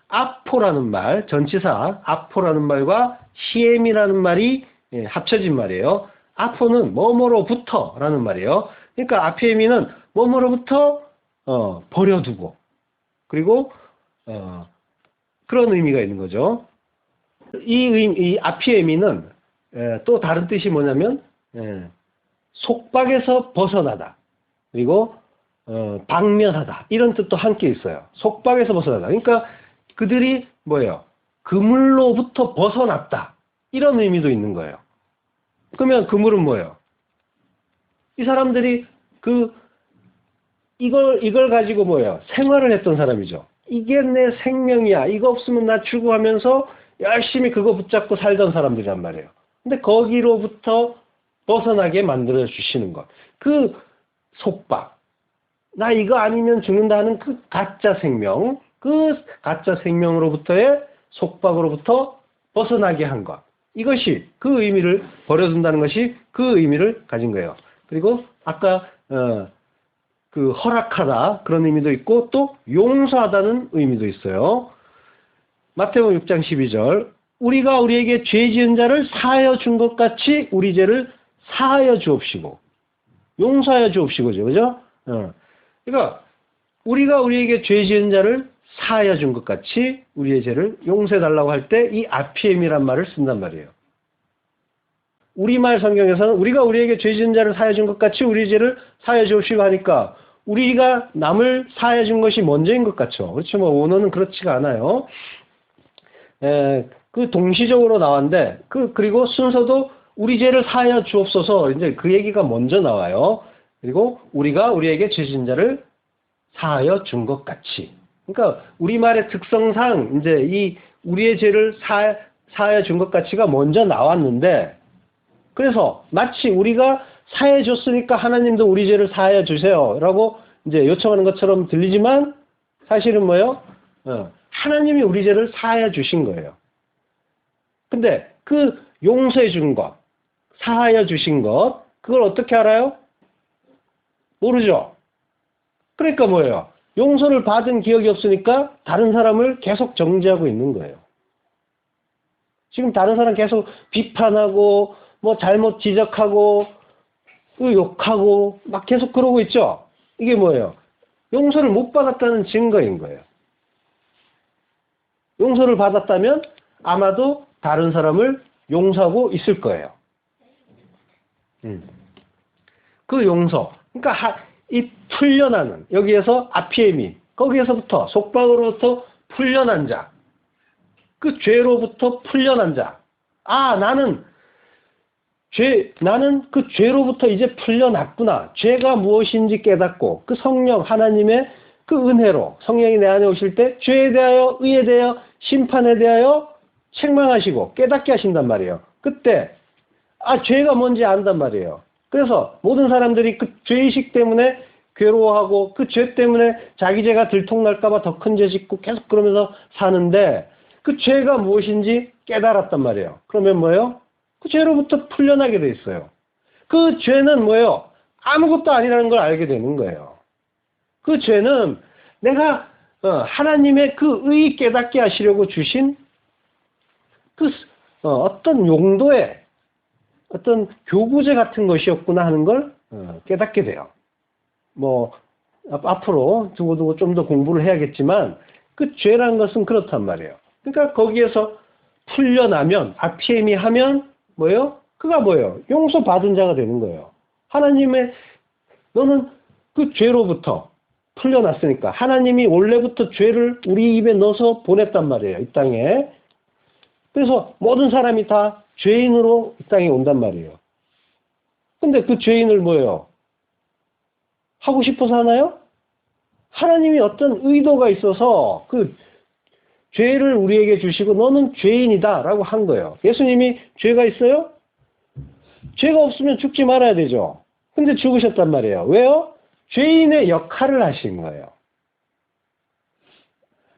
아포라는 말, 전치사 아포라는 말과 시엠이라는 말이 합쳐진 말이에요. 아포는 뭐뭐로부터라는 말이에요. 그러니까 아피엠이는 뭐뭐로부터 버려두고 그리고 그런 의미가 있는 거죠. 이 아피에미는 또 다른 뜻이 뭐냐면 속박에서 벗어나다 그리고 방면하다 이런 뜻도 함께 있어요. 속박에서 벗어나다. 그러니까 그들이 뭐예요? 그물로부터 벗어났다 이런 의미도 있는 거예요. 그러면 그물은 뭐예요? 이 사람들이 이걸 가지고 뭐예요? 생활을 했던 사람이죠. 이게 내 생명이야. 이거 없으면 나 죽어하면서 열심히 그거 붙잡고 살던 사람들이란 말이에요. 근데 거기로부터 벗어나게 만들어 주시는 것. 그 속박. 나 이거 아니면 죽는다는 그 가짜 생명. 그 가짜 생명으로부터의 속박으로부터 벗어나게 한 것. 이것이 그 의미를 버려둔다는 것이 그 의미를 가진 거예요. 그리고 아까 그 허락하다 그런 의미도 있고 또 용서하다는 의미도 있어요. 마태복음 6장 12절 우리가 우리에게 죄 지은 자를 사하여 준 것 같이 우리 죄를 사하여 주옵시고 용서하여 주옵시고죠. 그죠? 그러니까 우리가 우리에게 죄 지은 자를 사하여 준 것 같이 우리의 죄를 용서해 달라고 할 때 이 아피엠이란 말을 쓴단 말이에요. 우리말 성경에서는 우리가 우리에게 죄 지은 자를 사하여 준 것 같이 우리의 죄를 사하여 주옵시고 하니까 우리가 남을 사하여 준 것이 먼저인 것 같죠. 그렇죠. 뭐 원어는 그렇지가 않아요. 그 동시적으로 나왔는데 그리고 순서도 우리 죄를 사하여 주옵소서 이제 그 얘기가 먼저 나와요. 그리고 우리가 우리에게 죄 지은 자를 사하여 준 것 같이. 그러니까 우리말의 특성상 이제 이 우리의 죄를 사하여 준 것 같이가 먼저 나왔는데 그래서 마치 우리가 사해 줬으니까 하나님도 우리 죄를 사하여 주세요라고 이제 요청하는 것처럼 들리지만 사실은 뭐예요? 하나님이 우리 죄를 사하여 주신 거예요. 근데 그 용서해 준 것, 사하여 주신 것, 그걸 어떻게 알아요? 모르죠. 그러니까 뭐예요? 용서를 받은 기억이 없으니까 다른 사람을 계속 정죄하고 있는 거예요. 지금 다른 사람 계속 비판하고 뭐 잘못 지적하고 욕하고 막 계속 그러고 있죠. 이게 뭐예요? 용서를 못 받았다는 증거인 거예요. 용서를 받았다면 아마도 다른 사람을 용서하고 있을 거예요. 그 용서, 그러니까 이 풀려나는, 여기에서 아피에미, 거기에서부터 속박으로부터 풀려난 자, 그 죄로부터 풀려난 자. 나는 그 죄로부터 이제 풀려났구나. 죄가 무엇인지 깨닫고 그 성령 하나님의 그 은혜로 성령이 내 안에 오실 때 죄에 대하여, 의에 대하여, 심판에 대하여 책망하시고 깨닫게 하신단 말이에요. 그때 죄가 뭔지 안단 말이에요. 그래서 모든 사람들이 그 죄의식 때문에 괴로워하고 그 죄 때문에 자기 죄가 들통날까 봐 더 큰 죄 짓고 계속 그러면서 사는데 그 죄가 무엇인지 깨달았단 말이에요. 그러면 뭐예요? 그 죄로부터 풀려나게 돼 있어요. 그 죄는 뭐예요? 아무것도 아니라는 걸 알게 되는 거예요. 그 죄는 내가 하나님의 그 의 깨닫게 하시려고 주신 그 어떤 용도의 어떤 교구제 같은 것이었구나 하는 걸 깨닫게 돼요. 뭐 앞으로 두고두고 좀 더 공부를 해야겠지만 그 죄라는 것은 그렇단 말이에요. 그러니까 거기에서 풀려나면 아피엠이 하면 뭐예요? 그가 뭐예요? 용서받은 자가 되는 거예요. 하나님의 너는 그 죄로부터 풀려났으니까 하나님이 원래부터 죄를 우리 입에 넣어서 보냈단 말이에요. 이 땅에. 그래서 모든 사람이 다 죄인으로 이 땅에 온단 말이에요. 근데 그 죄인을 뭐예요? 하고 싶어서 하나요? 하나님이 어떤 의도가 있어서 그 죄를 우리에게 주시고 너는 죄인이다 라고 한 거예요. 예수님이 죄가 있어요? 죄가 없으면 죽지 말아야 되죠. 근데 죽으셨단 말이에요. 왜요? 죄인의 역할을 하신 거예요.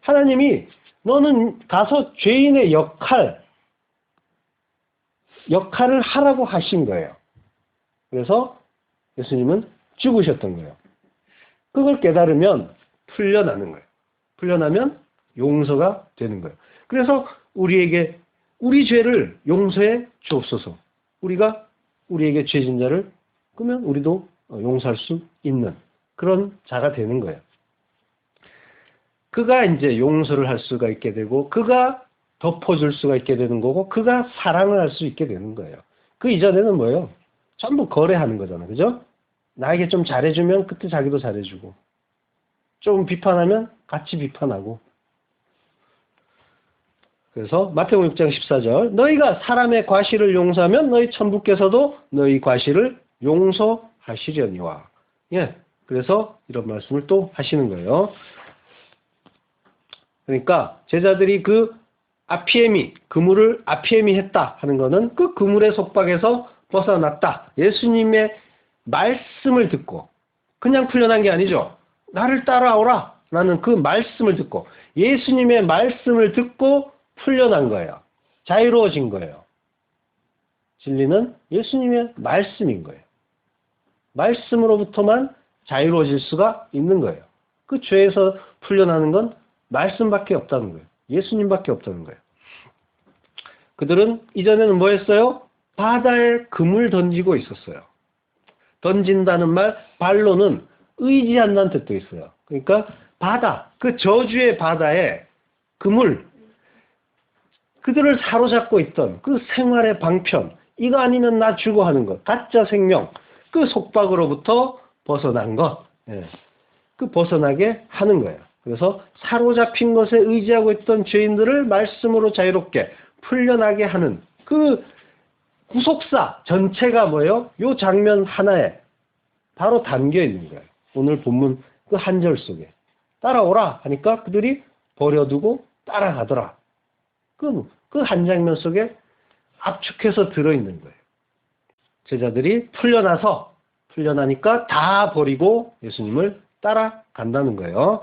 하나님이 너는 가서 죄인의 역할을 하라고 하신 거예요. 그래서 예수님은 죽으셨던 거예요. 그걸 깨달으면 풀려나는 거예요. 풀려나면 용서가 되는 거예요. 그래서 우리에게 우리 죄를 용서해 주옵소서. 우리가 우리에게 죄진 자를 그러면 우리도 용서할 수 있는 그런 자가 되는 거예요. 그가 이제 용서를 할 수가 있게 되고 그가 덮어줄 수가 있게 되는 거고 그가 사랑을 할 수 있게 되는 거예요. 그 이전에는 뭐예요? 전부 거래하는 거잖아요. 그죠? 나에게 좀 잘해주면 그때 자기도 잘해주고 좀 비판하면 같이 비판하고 그래서 마태복음 6장 14절 너희가 사람의 과실을 용서하면 너희 천부께서도 너희 과실을 용서하시려니와 그래서 이런 말씀을 또 하시는 거예요. 그러니까 제자들이 그 아피에미, 그물을 아피에미 했다 하는 거는 그 그물의 속박에서 벗어났다. 예수님의 말씀을 듣고 그냥 풀려난 게 아니죠. 나를 따라오라 라는 그 말씀을 듣고 예수님의 말씀을 듣고 풀려난 거예요. 자유로워진 거예요. 진리는 예수님의 말씀인 거예요. 말씀으로부터만 자유로워질 수가 있는 거예요. 그 죄에서 풀려나는 건 말씀밖에 없다는 거예요. 예수님밖에 없다는 거예요. 그들은 이전에는 뭐 했어요? 바다에 금을 던지고 있었어요. 던진다는 말, 발로는 의지한다는 뜻도 있어요. 그러니까 바다, 그 저주의 바다에 금을 그들을 사로잡고 있던 그 생활의 방편, 이거 아니면 나 죽어 하는 것, 가짜 생명, 그 속박으로부터 벗어난 것, 그 벗어나게 하는 거예요. 그래서 사로잡힌 것에 의지하고 있던 죄인들을 말씀으로 자유롭게 풀려나게 하는 그 구속사 전체가 뭐예요? 요 장면 하나에 바로 담겨 있는 거예요. 오늘 본문 그 한 절 속에. 따라오라 하니까 그들이 버려두고 따라가더라. 그 한 장면 속에 압축해서 들어있는 거예요. 제자들이 풀려나니까 다 버리고 예수님을 따라간다는 거예요.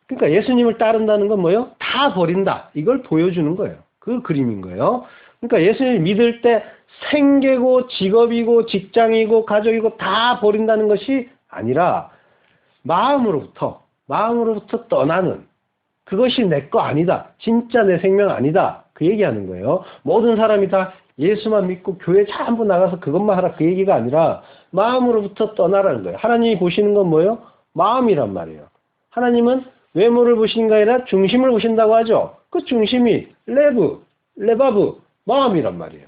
그러니까 예수님을 따른다는 건 뭐예요? 다 버린다. 이걸 보여주는 거예요. 그 그림인 거예요. 그러니까 예수님을 믿을 때 생계고 직업이고 직장이고 가족이고 다 버린다는 것이 아니라 마음으로부터 떠나는 그것이 내 거 아니다. 진짜 내 생명 아니다. 그 얘기하는 거예요. 모든 사람이 다 예수만 믿고 교회 전부 나가서 그것만 하라 그 얘기가 아니라 마음으로부터 떠나라는 거예요. 하나님이 보시는 건 뭐예요? 마음이란 말이에요. 하나님은 외모를 보시는 게 아니라 중심을 보신다고 하죠. 그 중심이 레바브, 마음이란 말이에요.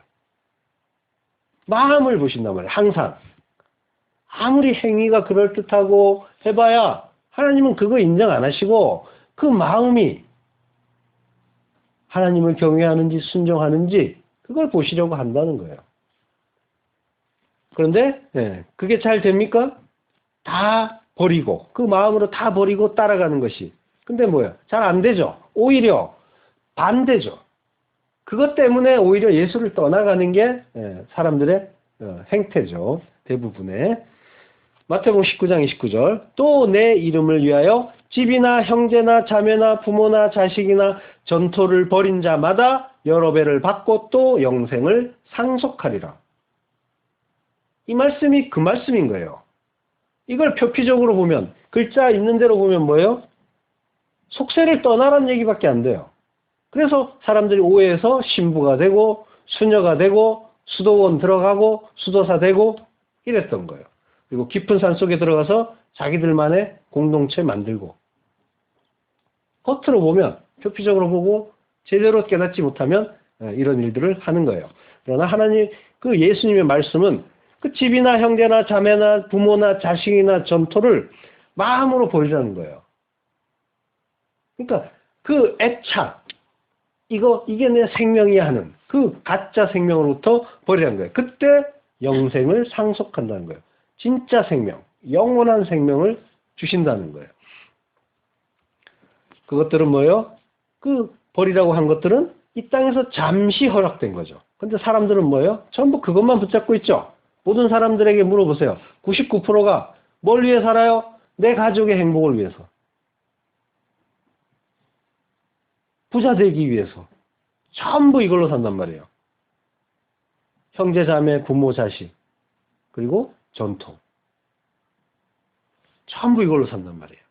마음을 보신단 말이에요. 항상. 아무리 행위가 그럴듯하고 해봐야 하나님은 그거 인정 안 하시고 그 마음이 하나님을 경외하는지 순종하는지 그걸 보시려고 한다는 거예요. 그런데 그게 잘 됩니까? 다 버리고 그 마음으로 다 버리고 따라가는 것이. 근데 뭐예요? 잘 안 되죠. 오히려 반대죠. 그것 때문에 오히려 예수를 떠나가는 게 사람들의 행태죠. 대부분의. 마태복음 19장 29절 또 내 이름을 위하여 집이나 형제나 자매나 부모나 자식이나 전토를 벌인 자마다 여러 배를 받고 또 영생을 상속하리라. 이 말씀이 그 말씀인 거예요. 이걸 표피적으로 보면 글자 있는 대로 보면 뭐예요? 속세를 떠나라는 얘기밖에 안 돼요. 그래서 사람들이 오해해서 신부가 되고 수녀가 되고 수도원 들어가고 수도사 되고 이랬던 거예요. 그리고 깊은 산 속에 들어가서 자기들만의 공동체 만들고 겉으로 보면 표피적으로 보고 제대로 깨닫지 못하면 이런 일들을 하는 거예요. 그러나 하나님 그 예수님의 말씀은 그 집이나 형제나 자매나 부모나 자식이나 전토를 마음으로 버리라는 거예요. 그러니까 그 애착 이게 내 생명이야 하는 그 가짜 생명으로부터 버리라는 거예요. 그때 영생을 상속한다는 거예요. 진짜 생명, 영원한 생명을 주신다는 거예요. 그것들은 뭐예요? 그 버리라고 한 것들은 이 땅에서 잠시 허락된 거죠. 근데 사람들은 뭐예요? 전부 그것만 붙잡고 있죠. 모든 사람들에게 물어보세요. 99%가 뭘 위해 살아요? 내 가족의 행복을 위해서. 부자 되기 위해서. 전부 이걸로 산단 말이에요. 형제, 자매, 부모, 자식. 그리고 전토. 전부 이걸로 산단 말이에요.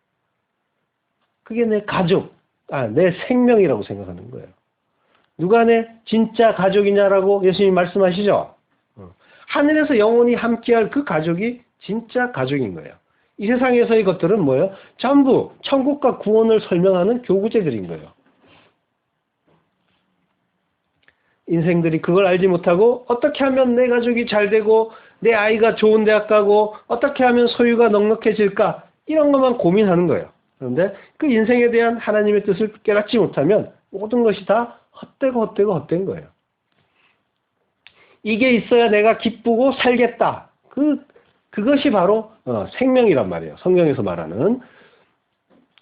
그게 내 가족, 내 생명이라고 생각하는 거예요. 누가 내 진짜 가족이냐라고 예수님이 말씀하시죠? 하늘에서 영원히 함께할 그 가족이 진짜 가족인 거예요. 이 세상에서의 것들은 뭐예요? 전부 천국과 구원을 설명하는 교구제들인 거예요. 인생들이 그걸 알지 못하고 어떻게 하면 내 가족이 잘 되고 내 아이가 좋은 대학 가고 어떻게 하면 소유가 넉넉해질까 이런 것만 고민하는 거예요. 그런데 그 인생에 대한 하나님의 뜻을 깨닫지 못하면 모든 것이 다 헛된 거예요. 이게 있어야 내가 기쁘고 살겠다. 그것이 바로 생명이란 말이에요. 성경에서 말하는.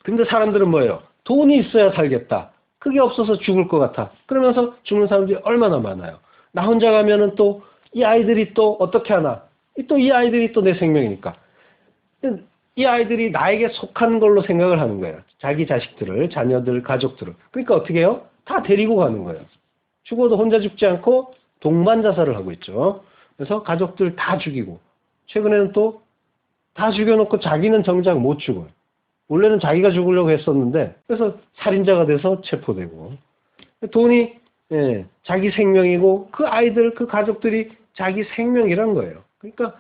근데 사람들은 뭐예요? 돈이 있어야 살겠다. 그게 없어서 죽을 것 같아. 그러면서 죽는 사람들이 얼마나 많아요. 나 혼자 가면은 또 이 아이들이 또 어떻게 하나. 또 이 아이들이 또 내 생명이니까. 이 아이들이 나에게 속한 걸로 생각을 하는 거예요. 자기 자식들을, 자녀들, 가족들을. 그러니까 어떻게 해요? 다 데리고 가는 거예요. 죽어도 혼자 죽지 않고 동반 자살을 하고 있죠. 그래서 가족들 다 죽이고 최근에는 또 다 죽여놓고 자기는 정작 못 죽어요. 원래는 자기가 죽으려고 했었는데 그래서 살인자가 돼서 체포되고 돈이 자기 생명이고 그 아이들, 그 가족들이 자기 생명이란 거예요. 그러니까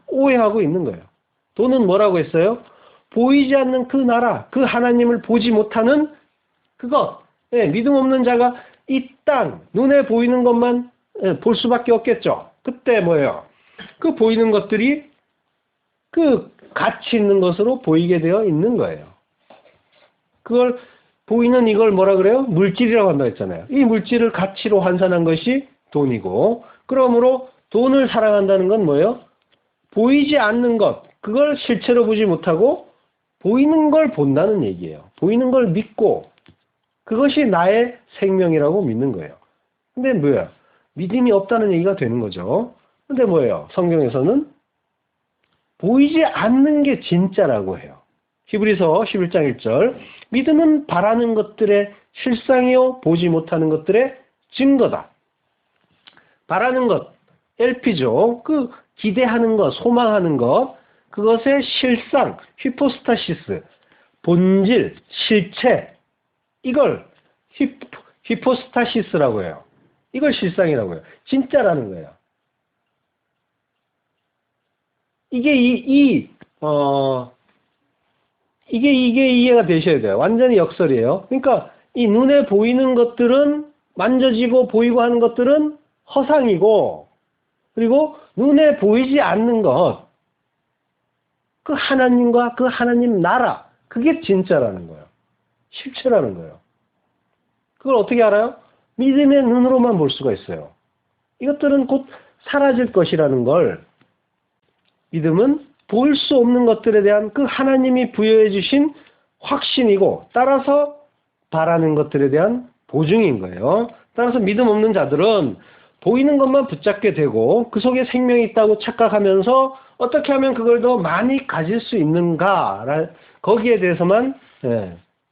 오해하고 있는 거예요. 돈은 뭐라고 했어요? 보이지 않는 그 나라, 그 하나님을 보지 못하는 그것, 믿음 없는 자가 이 땅, 눈에 보이는 것만 볼 수밖에 없겠죠. 그때 뭐예요? 그 보이는 것들이 그 가치 있는 것으로 보이게 되어 있는 거예요. 그걸 보이는 이걸 뭐라 그래요? 물질이라고 한다고 했잖아요. 이 물질을 가치로 환산한 것이 돈이고 그러므로 돈을 사랑한다는 건 뭐예요? 보이지 않는 것, 그걸 실체로 보지 못하고 보이는 걸 본다는 얘기예요. 보이는 걸 믿고 그것이 나의 생명이라고 믿는 거예요. 근데 뭐야? 믿음이 없다는 얘기가 되는 거죠. 근데 뭐예요? 성경에서는 보이지 않는 게 진짜라고 해요. 히브리서 11장 1절 믿음은 바라는 것들의 실상이요 보지 못하는 것들의 증거다. 바라는 것, LP죠. 그 기대하는 것, 소망하는 것, 그것의 실상, 히포스타시스, 본질, 실체, 이걸 히포스타시스라고 해요. 이걸 실상이라고 해요. 진짜라는 거예요. 이게 이게 이해가 되셔야 돼요. 완전히 역설이에요. 그러니까 이 눈에 보이는 것들은 만져지고 보이고 하는 것들은 허상이고 그리고 눈에 보이지 않는 것 그 하나님과 그 하나님 나라 그게 진짜라는 거예요. 실체라는 거예요. 그걸 어떻게 알아요? 믿음의 눈으로만 볼 수가 있어요. 이것들은 곧 사라질 것이라는 걸 믿음은 볼 수 없는 것들에 대한 그 하나님이 부여해 주신 확신이고 따라서 바라는 것들에 대한 보증인 거예요. 따라서 믿음 없는 자들은 보이는 것만 붙잡게 되고 그 속에 생명이 있다고 착각하면서 어떻게 하면 그걸 더 많이 가질 수 있는가 거기에 대해서만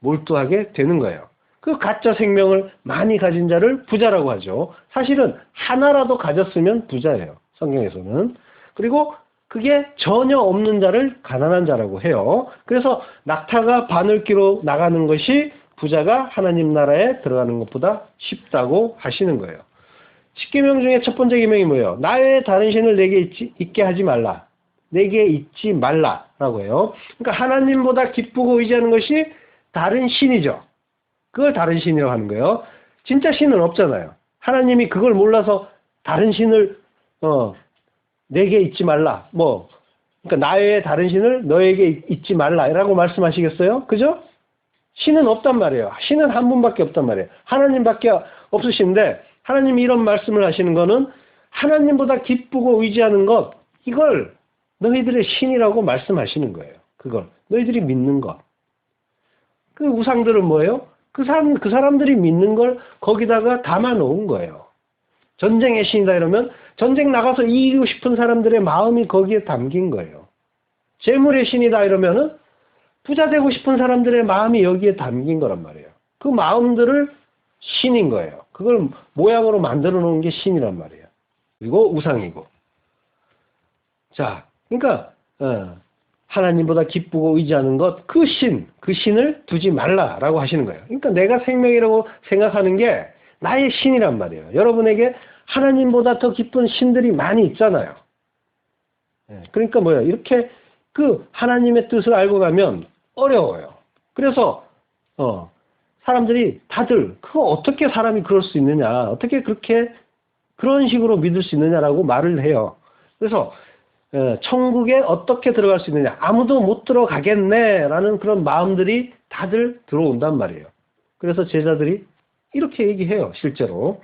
몰두하게 되는 거예요. 그 가짜 생명을 많이 가진 자를 부자라고 하죠. 사실은 하나라도 가졌으면 부자예요. 성경에서는. 그리고 그게 전혀 없는 자를 가난한 자라고 해요. 그래서 낙타가 바늘기로 나가는 것이 부자가 하나님 나라에 들어가는 것보다 쉽다고 하시는 거예요. 10계명 중에 첫 번째 계명이 뭐예요? 나 외에 다른 신을 내게 있게 하지 말라. 내게 있지 말라라고 해요. 그러니까 하나님보다 기쁘고 의지하는 것이 다른 신이죠. 그걸 다른 신이라고 하는 거예요. 진짜 신은 없잖아요. 하나님이 그걸 몰라서 다른 신을 내게 있지 말라. 그러니까 나 외에 다른 신을 너에게 있지 말라라고 말씀하시겠어요? 그죠? 신은 없단 말이에요. 신은 한 분밖에 없단 말이에요. 하나님밖에 없으신데 하나님이 이런 말씀을 하시는 거는 하나님보다 기쁘고 의지하는 것 이걸 너희들의 신이라고 말씀하시는 거예요. 그걸 너희들이 믿는 것. 그 우상들은 뭐예요? 그 사람들이 믿는 걸 거기다가 담아 놓은 거예요. 전쟁의 신이다 이러면 전쟁 나가서 이기고 싶은 사람들의 마음이 거기에 담긴 거예요. 재물의 신이다 이러면은 부자 되고 싶은 사람들의 마음이 여기에 담긴 거란 말이에요. 그 마음들을 신인 거예요. 그걸 모양으로 만들어 놓은 게 신이란 말이에요. 그리고 우상이고. 자, 그러니까 하나님보다 기쁘고 의지하는 것, 그 신을 두지 말라라고 하시는 거예요. 그러니까 내가 생명이라고 생각하는 게 나의 신이란 말이에요. 여러분에게 하나님보다 더 기쁜 신들이 많이 있잖아요. 그러니까 뭐예요? 이렇게 그 하나님의 뜻을 알고 가면 어려워요. 그래서 사람들이 다들 그거 어떻게 사람이 그럴 수 있느냐, 어떻게 그런 식으로 믿을 수 있느냐라고 말을 해요. 그래서 천국에 어떻게 들어갈 수 있느냐, 아무도 못 들어가겠네라는 그런 마음들이 다들 들어온단 말이에요. 그래서 제자들이 이렇게 얘기해요. 실제로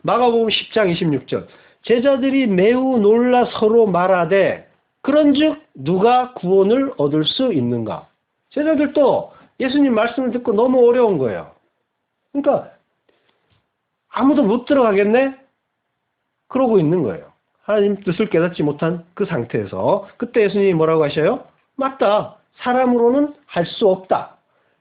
마가복음 10장 26절 제자들이 매우 놀라 서로 말하되 그런즉 누가 구원을 얻을 수 있는가. 제자들도 예수님 말씀을 듣고 너무 어려운 거예요. 그러니까 아무도 못 들어가겠네? 그러고 있는 거예요. 하나님 뜻을 깨닫지 못한 그 상태에서 그때 예수님이 뭐라고 하셔요? 맞다. 사람으로는 할 수 없다.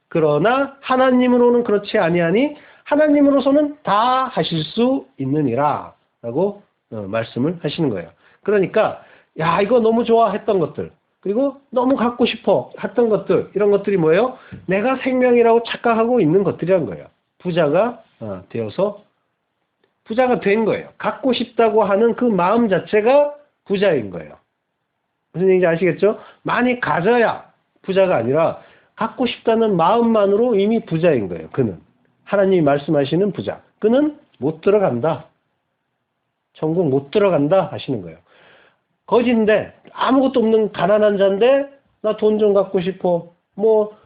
그러나 하나님으로는 그렇지 아니하니 하나님으로서는 다 하실 수 있느니라 라고 말씀을 하시는 거예요. 그러니까 야 이거 너무 좋아 했던 것들 그리고 너무 갖고 싶어 했던 것들 이런 것들이 뭐예요? 내가 생명이라고 착각하고 있는 것들이란 거예요. 부자가 되어서 부자가 된 거예요. 갖고 싶다고 하는 그 마음 자체가 부자인 거예요. 무슨 얘기인지 아시겠죠? 많이 가져야 부자가 아니라 갖고 싶다는 마음만으로 이미 부자인 거예요. 그는. 하나님이 말씀하시는 부자. 그는 못 들어간다. 천국 못 들어간다 하시는 거예요. 거지인데 아무것도 없는 가난한 자인데 나 돈 좀 갖고 싶어. 뭐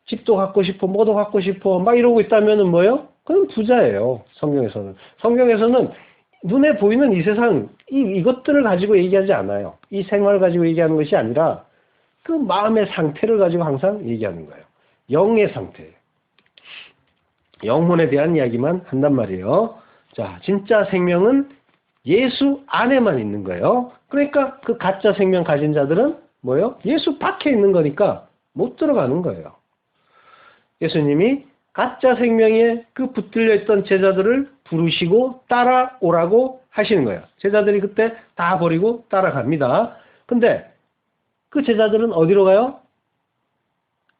집도 갖고 싶어. 뭐도 갖고 싶어. 막 이러고 있다면은 뭐예요? 그건 부자예요. 성경에서는. 성경에서는 눈에 보이는 이 세상 이것들을 가지고 얘기하지 않아요. 이 생활을 가지고 얘기하는 것이 아니라 그 마음의 상태를 가지고 항상 얘기하는 거예요. 영의 상태예요. 영혼에 대한 이야기만 한단 말이에요. 자, 진짜 생명은 예수 안에만 있는 거예요. 그러니까 그 가짜 생명 가진 자들은 뭐예요? 예수 밖에 있는 거니까 못 들어가는 거예요. 예수님이 가짜 생명에 그 붙들려 있던 제자들을 부르시고 따라오라고 하시는 거예요. 제자들이 그때 다 버리고 따라갑니다. 근데 그 제자들은 어디로 가요?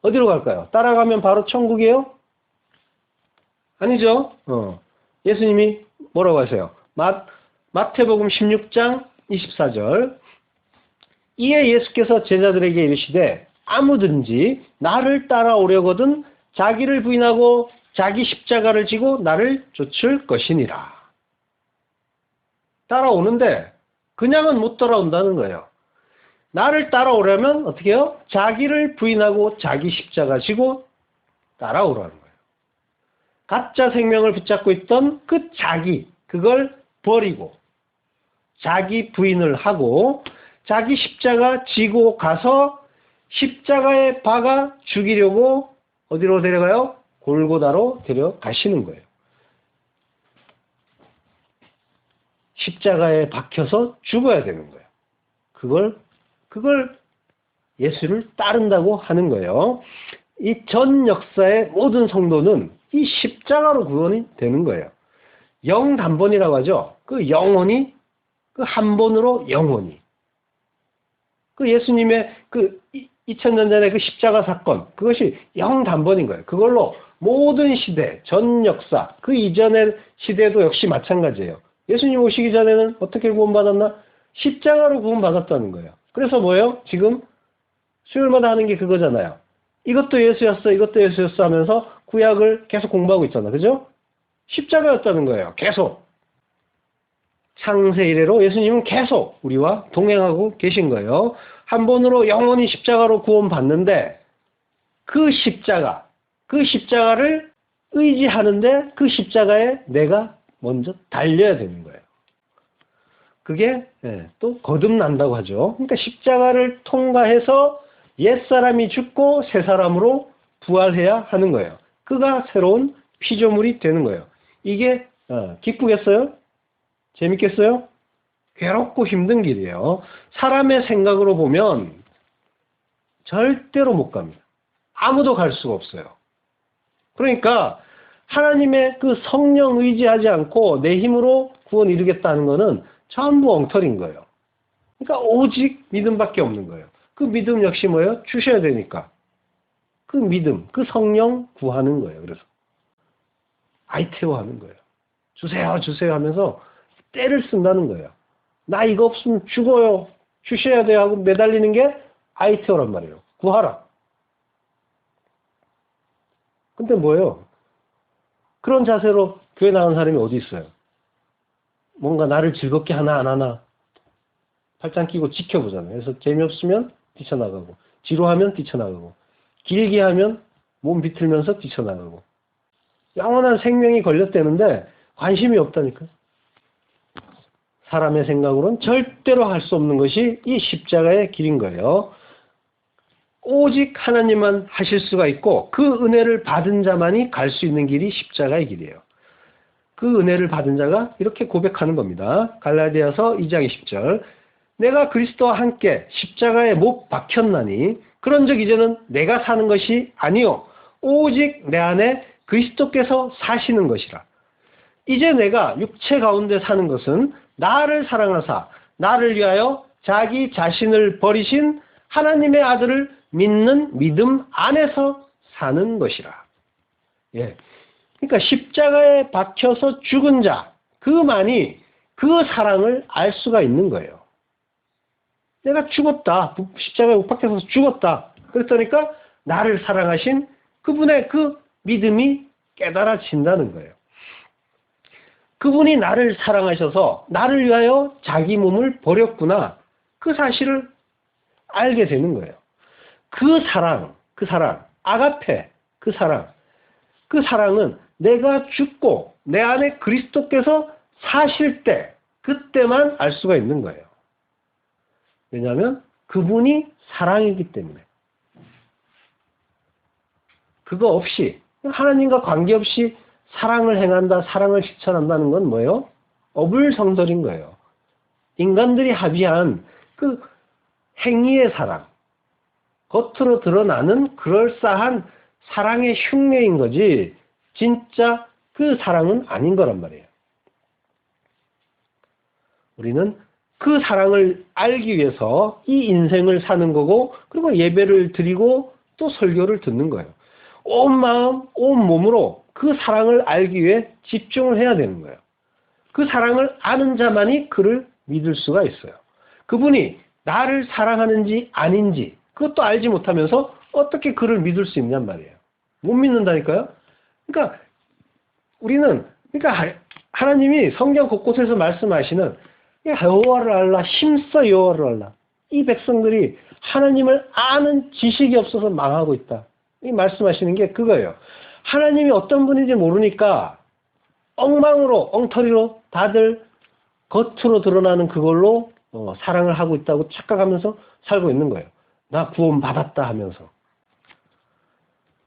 어디로 갈까요? 따라가면 바로 천국이에요? 아니죠. 예수님이 뭐라고 하세요? 마태복음 16장 24절 이에 예수께서 제자들에게 이르시되 아무든지 나를 따라오려거든 자기를 부인하고 자기 십자가를 지고 나를 쫓을 것이니라. 따라오는데 그냥은 못 따라온다는 거예요. 나를 따라오려면 어떻게 해요? 자기를 부인하고 자기 십자가 지고 따라오라는 거예요. 가짜 생명을 붙잡고 있던 그 자기, 그걸 버리고 자기 부인을 하고 자기 십자가 지고 가서 십자가에 박아 죽이려고 어디로 데려가요? 골고다로 데려가시는 거예요. 십자가에 박혀서 죽어야 되는 거예요. 그걸 예수를 따른다고 하는 거예요. 이 전 역사의 모든 성도는 이 십자가로 구원이 되는 거예요. 영단번이라고 하죠. 그 영혼이 그 한 번으로 영혼이. 그 예수님의 그 2000년 전의 그 십자가 사건, 그것이 영단번인 거예요. 그걸로 모든 시대, 전 역사, 그 이전의 시대도 역시 마찬가지예요. 예수님 오시기 전에는 어떻게 구원받았나? 십자가로 구원받았다는 거예요. 그래서 뭐예요? 지금 수요일마다 하는 게 그거잖아요. 이것도 예수였어, 이것도 예수였어 하면서 구약을 계속 공부하고 있잖아. 그죠? 십자가였다는 거예요. 계속. 창세 이래로 예수님은 계속 우리와 동행하고 계신 거예요. 한 번으로 영원히 십자가로 구원받는데 그 십자가를 의지하는데 그 십자가에 내가 먼저 달려야 되는 거예요. 그게 또 거듭난다고 하죠. 그러니까 십자가를 통과해서 옛사람이 죽고 새사람으로 부활해야 하는 거예요. 그가 새로운 피조물이 되는 거예요. 이게 기쁘겠어요? 재밌겠어요? 괴롭고 힘든 길이에요. 사람의 생각으로 보면 절대로 못 갑니다. 아무도 갈 수가 없어요. 그러니까 하나님의 그 성령 의지하지 않고 내 힘으로 구원 이루겠다는 것은 전부 엉터리인 거예요. 그러니까 오직 믿음밖에 없는 거예요. 그 믿음 역시 뭐예요? 주셔야 되니까. 그 믿음, 그 성령 구하는 거예요. 그래서 아이테오 하는 거예요. 주세요, 주세요 하면서 때를 쓴다는 거예요. 나 이거 없으면 죽어요. 주셔야 돼요 하고 매달리는 게 아이테오란 말이에요. 구하라. 근데 뭐예요? 그런 자세로 교회 나간 사람이 어디 있어요? 뭔가 나를 즐겁게 하나 안 하나 팔짱 끼고 지켜보잖아요. 그래서 재미없으면 뛰쳐나가고 지루하면 뛰쳐나가고 길게 하면 몸 비틀면서 뛰쳐나가고 영원한 생명이 걸렸다는데 관심이 없다니까요. 사람의 생각으로는 절대로 할 수 없는 것이 이 십자가의 길인 거예요. 오직 하나님만 하실 수가 있고 그 은혜를 받은 자만이 갈 수 있는 길이 십자가의 길이에요. 그 은혜를 받은 자가 이렇게 고백하는 겁니다. 갈라디아서 2장 20절 내가 그리스도와 함께 십자가에 못 박혔나니 그런즉 이제는 내가 사는 것이 아니요 오직 내 안에 그리스도께서 사시는 것이라. 이제 내가 육체 가운데 사는 것은 나를 사랑하사 나를 위하여 자기 자신을 버리신 하나님의 아들을 믿는 믿음 안에서 사는 것이라. 예. 그러니까 십자가에 박혀서 죽은 자, 그만이 그 사랑을 알 수가 있는 거예요. 내가 죽었다. 십자가에 못 박혀서 죽었다. 그랬더니까 나를 사랑하신 그분의 그 믿음이 깨달아진다는 거예요. 그분이 나를 사랑하셔서 나를 위하여 자기 몸을 버렸구나. 그 사실을 알게 되는 거예요. 그 사랑, 아가페, 그 사랑은 내가 죽고 내 안에 그리스도께서 사실 때, 그때만 알 수가 있는 거예요. 왜냐하면 그분이 사랑이기 때문에. 그거 없이, 하나님과 관계없이 사랑을 행한다, 사랑을 실천한다는 건 뭐예요? 어불성설인 거예요. 인간들이 합의한 그 행위의 사랑, 겉으로 드러나는 그럴싸한 사랑의 흉내인 거지 진짜 그 사랑은 아닌 거란 말이에요. 우리는 그 사랑을 알기 위해서 이 인생을 사는 거고 그리고 예배를 드리고 또 설교를 듣는 거예요. 온 마음, 온 몸으로 그 사랑을 알기 위해 집중을 해야 되는 거예요. 그 사랑을 아는 자만이 그를 믿을 수가 있어요. 그분이 나를 사랑하는지 아닌지 그것도 알지 못하면서 어떻게 그를 믿을 수 있냔 말이에요. 못 믿는다니까요. 그러니까 우리는 하나님이 성경 곳곳에서 말씀하시는 여호와를 알라, 힘써 여호와를 알라. 이 백성들이 하나님을 아는 지식이 없어서 망하고 있다. 이 말씀하시는 게 그거예요. 하나님이 어떤 분인지 모르니까 엉망으로, 엉터리로 다들 겉으로 드러나는 그걸로 사랑을 하고 있다고 착각하면서 살고 있는 거예요. 나 구원 받았다 하면서.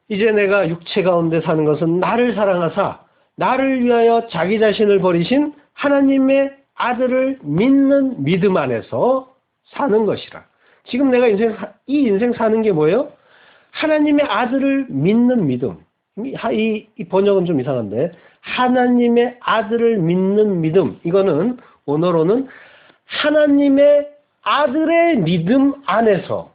이제 내가 육체 가운데 사는 것은 나를 사랑하사 나를 위하여 자기 자신을 버리신 하나님의 아들을 믿는 믿음 안에서 사는 것이라. 지금 내가 이 인생 사는 게 뭐예요? 하나님의 아들을 믿는 믿음. 이 번역은 좀 이상한데 하나님의 아들을 믿는 믿음. 이거는 원어로는 하나님의 아들의 믿음 안에서.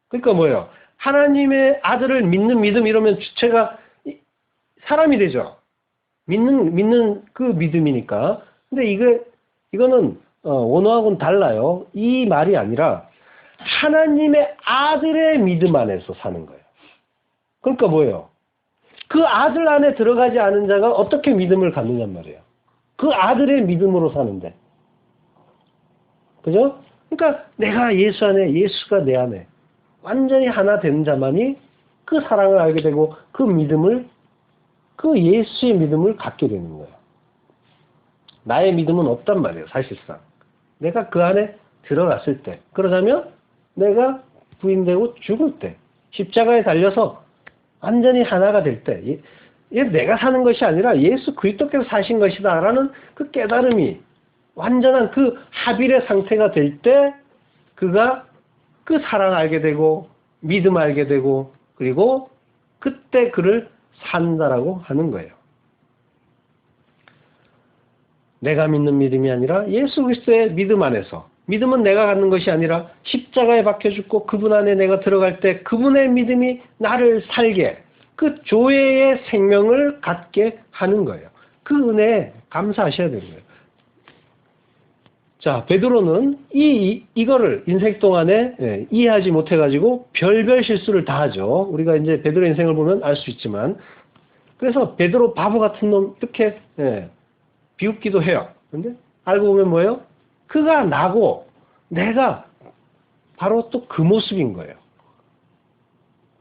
그러니까 뭐예요? 하나님의 아들을 믿는 믿음 이러면 주체가 사람이 되죠. 믿는 그 믿음이니까. 근데 이거는 원어하고는 달라요. 이 말이 아니라 하나님의 아들의 믿음 안에서 사는 거예요. 그러니까 뭐예요? 그 아들 안에 들어가지 않은 자가 어떻게 믿음을 갖느냔 말이에요. 그 아들의 믿음으로 사는데. 그죠? 그러니까 내가 예수 안에, 예수가 내 안에 완전히 하나 되는 자만이 그 사랑을 알게 되고 그 믿음을, 그 예수의 믿음을 갖게 되는 거예요. 나의 믿음은 없단 말이에요, 사실상. 내가 그 안에 들어갔을 때. 그러자면 내가 부인되고 죽을 때. 십자가에 달려서 완전히 하나가 될 때. 내가 사는 것이 아니라 예수 그리스도께서 사신 것이다 라는 그 깨달음이 완전한 그 합일의 상태가 될 때 그가 그 사랑 알게 되고 믿음 알게 되고 그리고 그때 그를 산다라고 하는 거예요. 내가 믿는 믿음이 아니라 예수 그리스도의 믿음 안에서. 믿음은 내가 갖는 것이 아니라 십자가에 박혀 죽고 그분 안에 내가 들어갈 때 그분의 믿음이 나를 살게, 그 조회의 생명을 갖게 하는 거예요. 그 은혜에 감사하셔야 되는 거예요. 자, 베드로는 이거를 인생 동안에 이해하지 못해가지고 별별 실수를 다 하죠. 우리가 이제 베드로 인생을 보면 알 수 있지만. 그래서 베드로 바보 같은 놈 이렇게 비웃기도 해요. 근데 알고 보면 뭐예요? 그가 나고 내가 바로 또 그 모습인 거예요.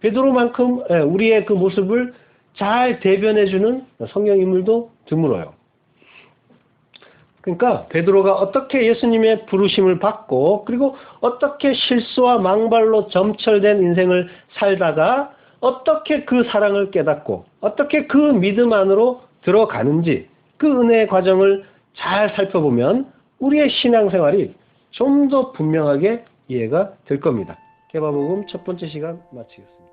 베드로만큼 우리의 그 모습을 잘 대변해주는 성경 인물도 드물어요. 그러니까 베드로가 어떻게 예수님의 부르심을 받고 그리고 어떻게 실수와 망발로 점철된 인생을 살다가 어떻게 그 사랑을 깨닫고 어떻게 그 믿음 안으로 들어가는지 그 은혜의 과정을 잘 살펴보면 우리의 신앙생활이 좀 더 분명하게 이해가 될 겁니다. 개바복음 첫 번째 시간 마치겠습니다.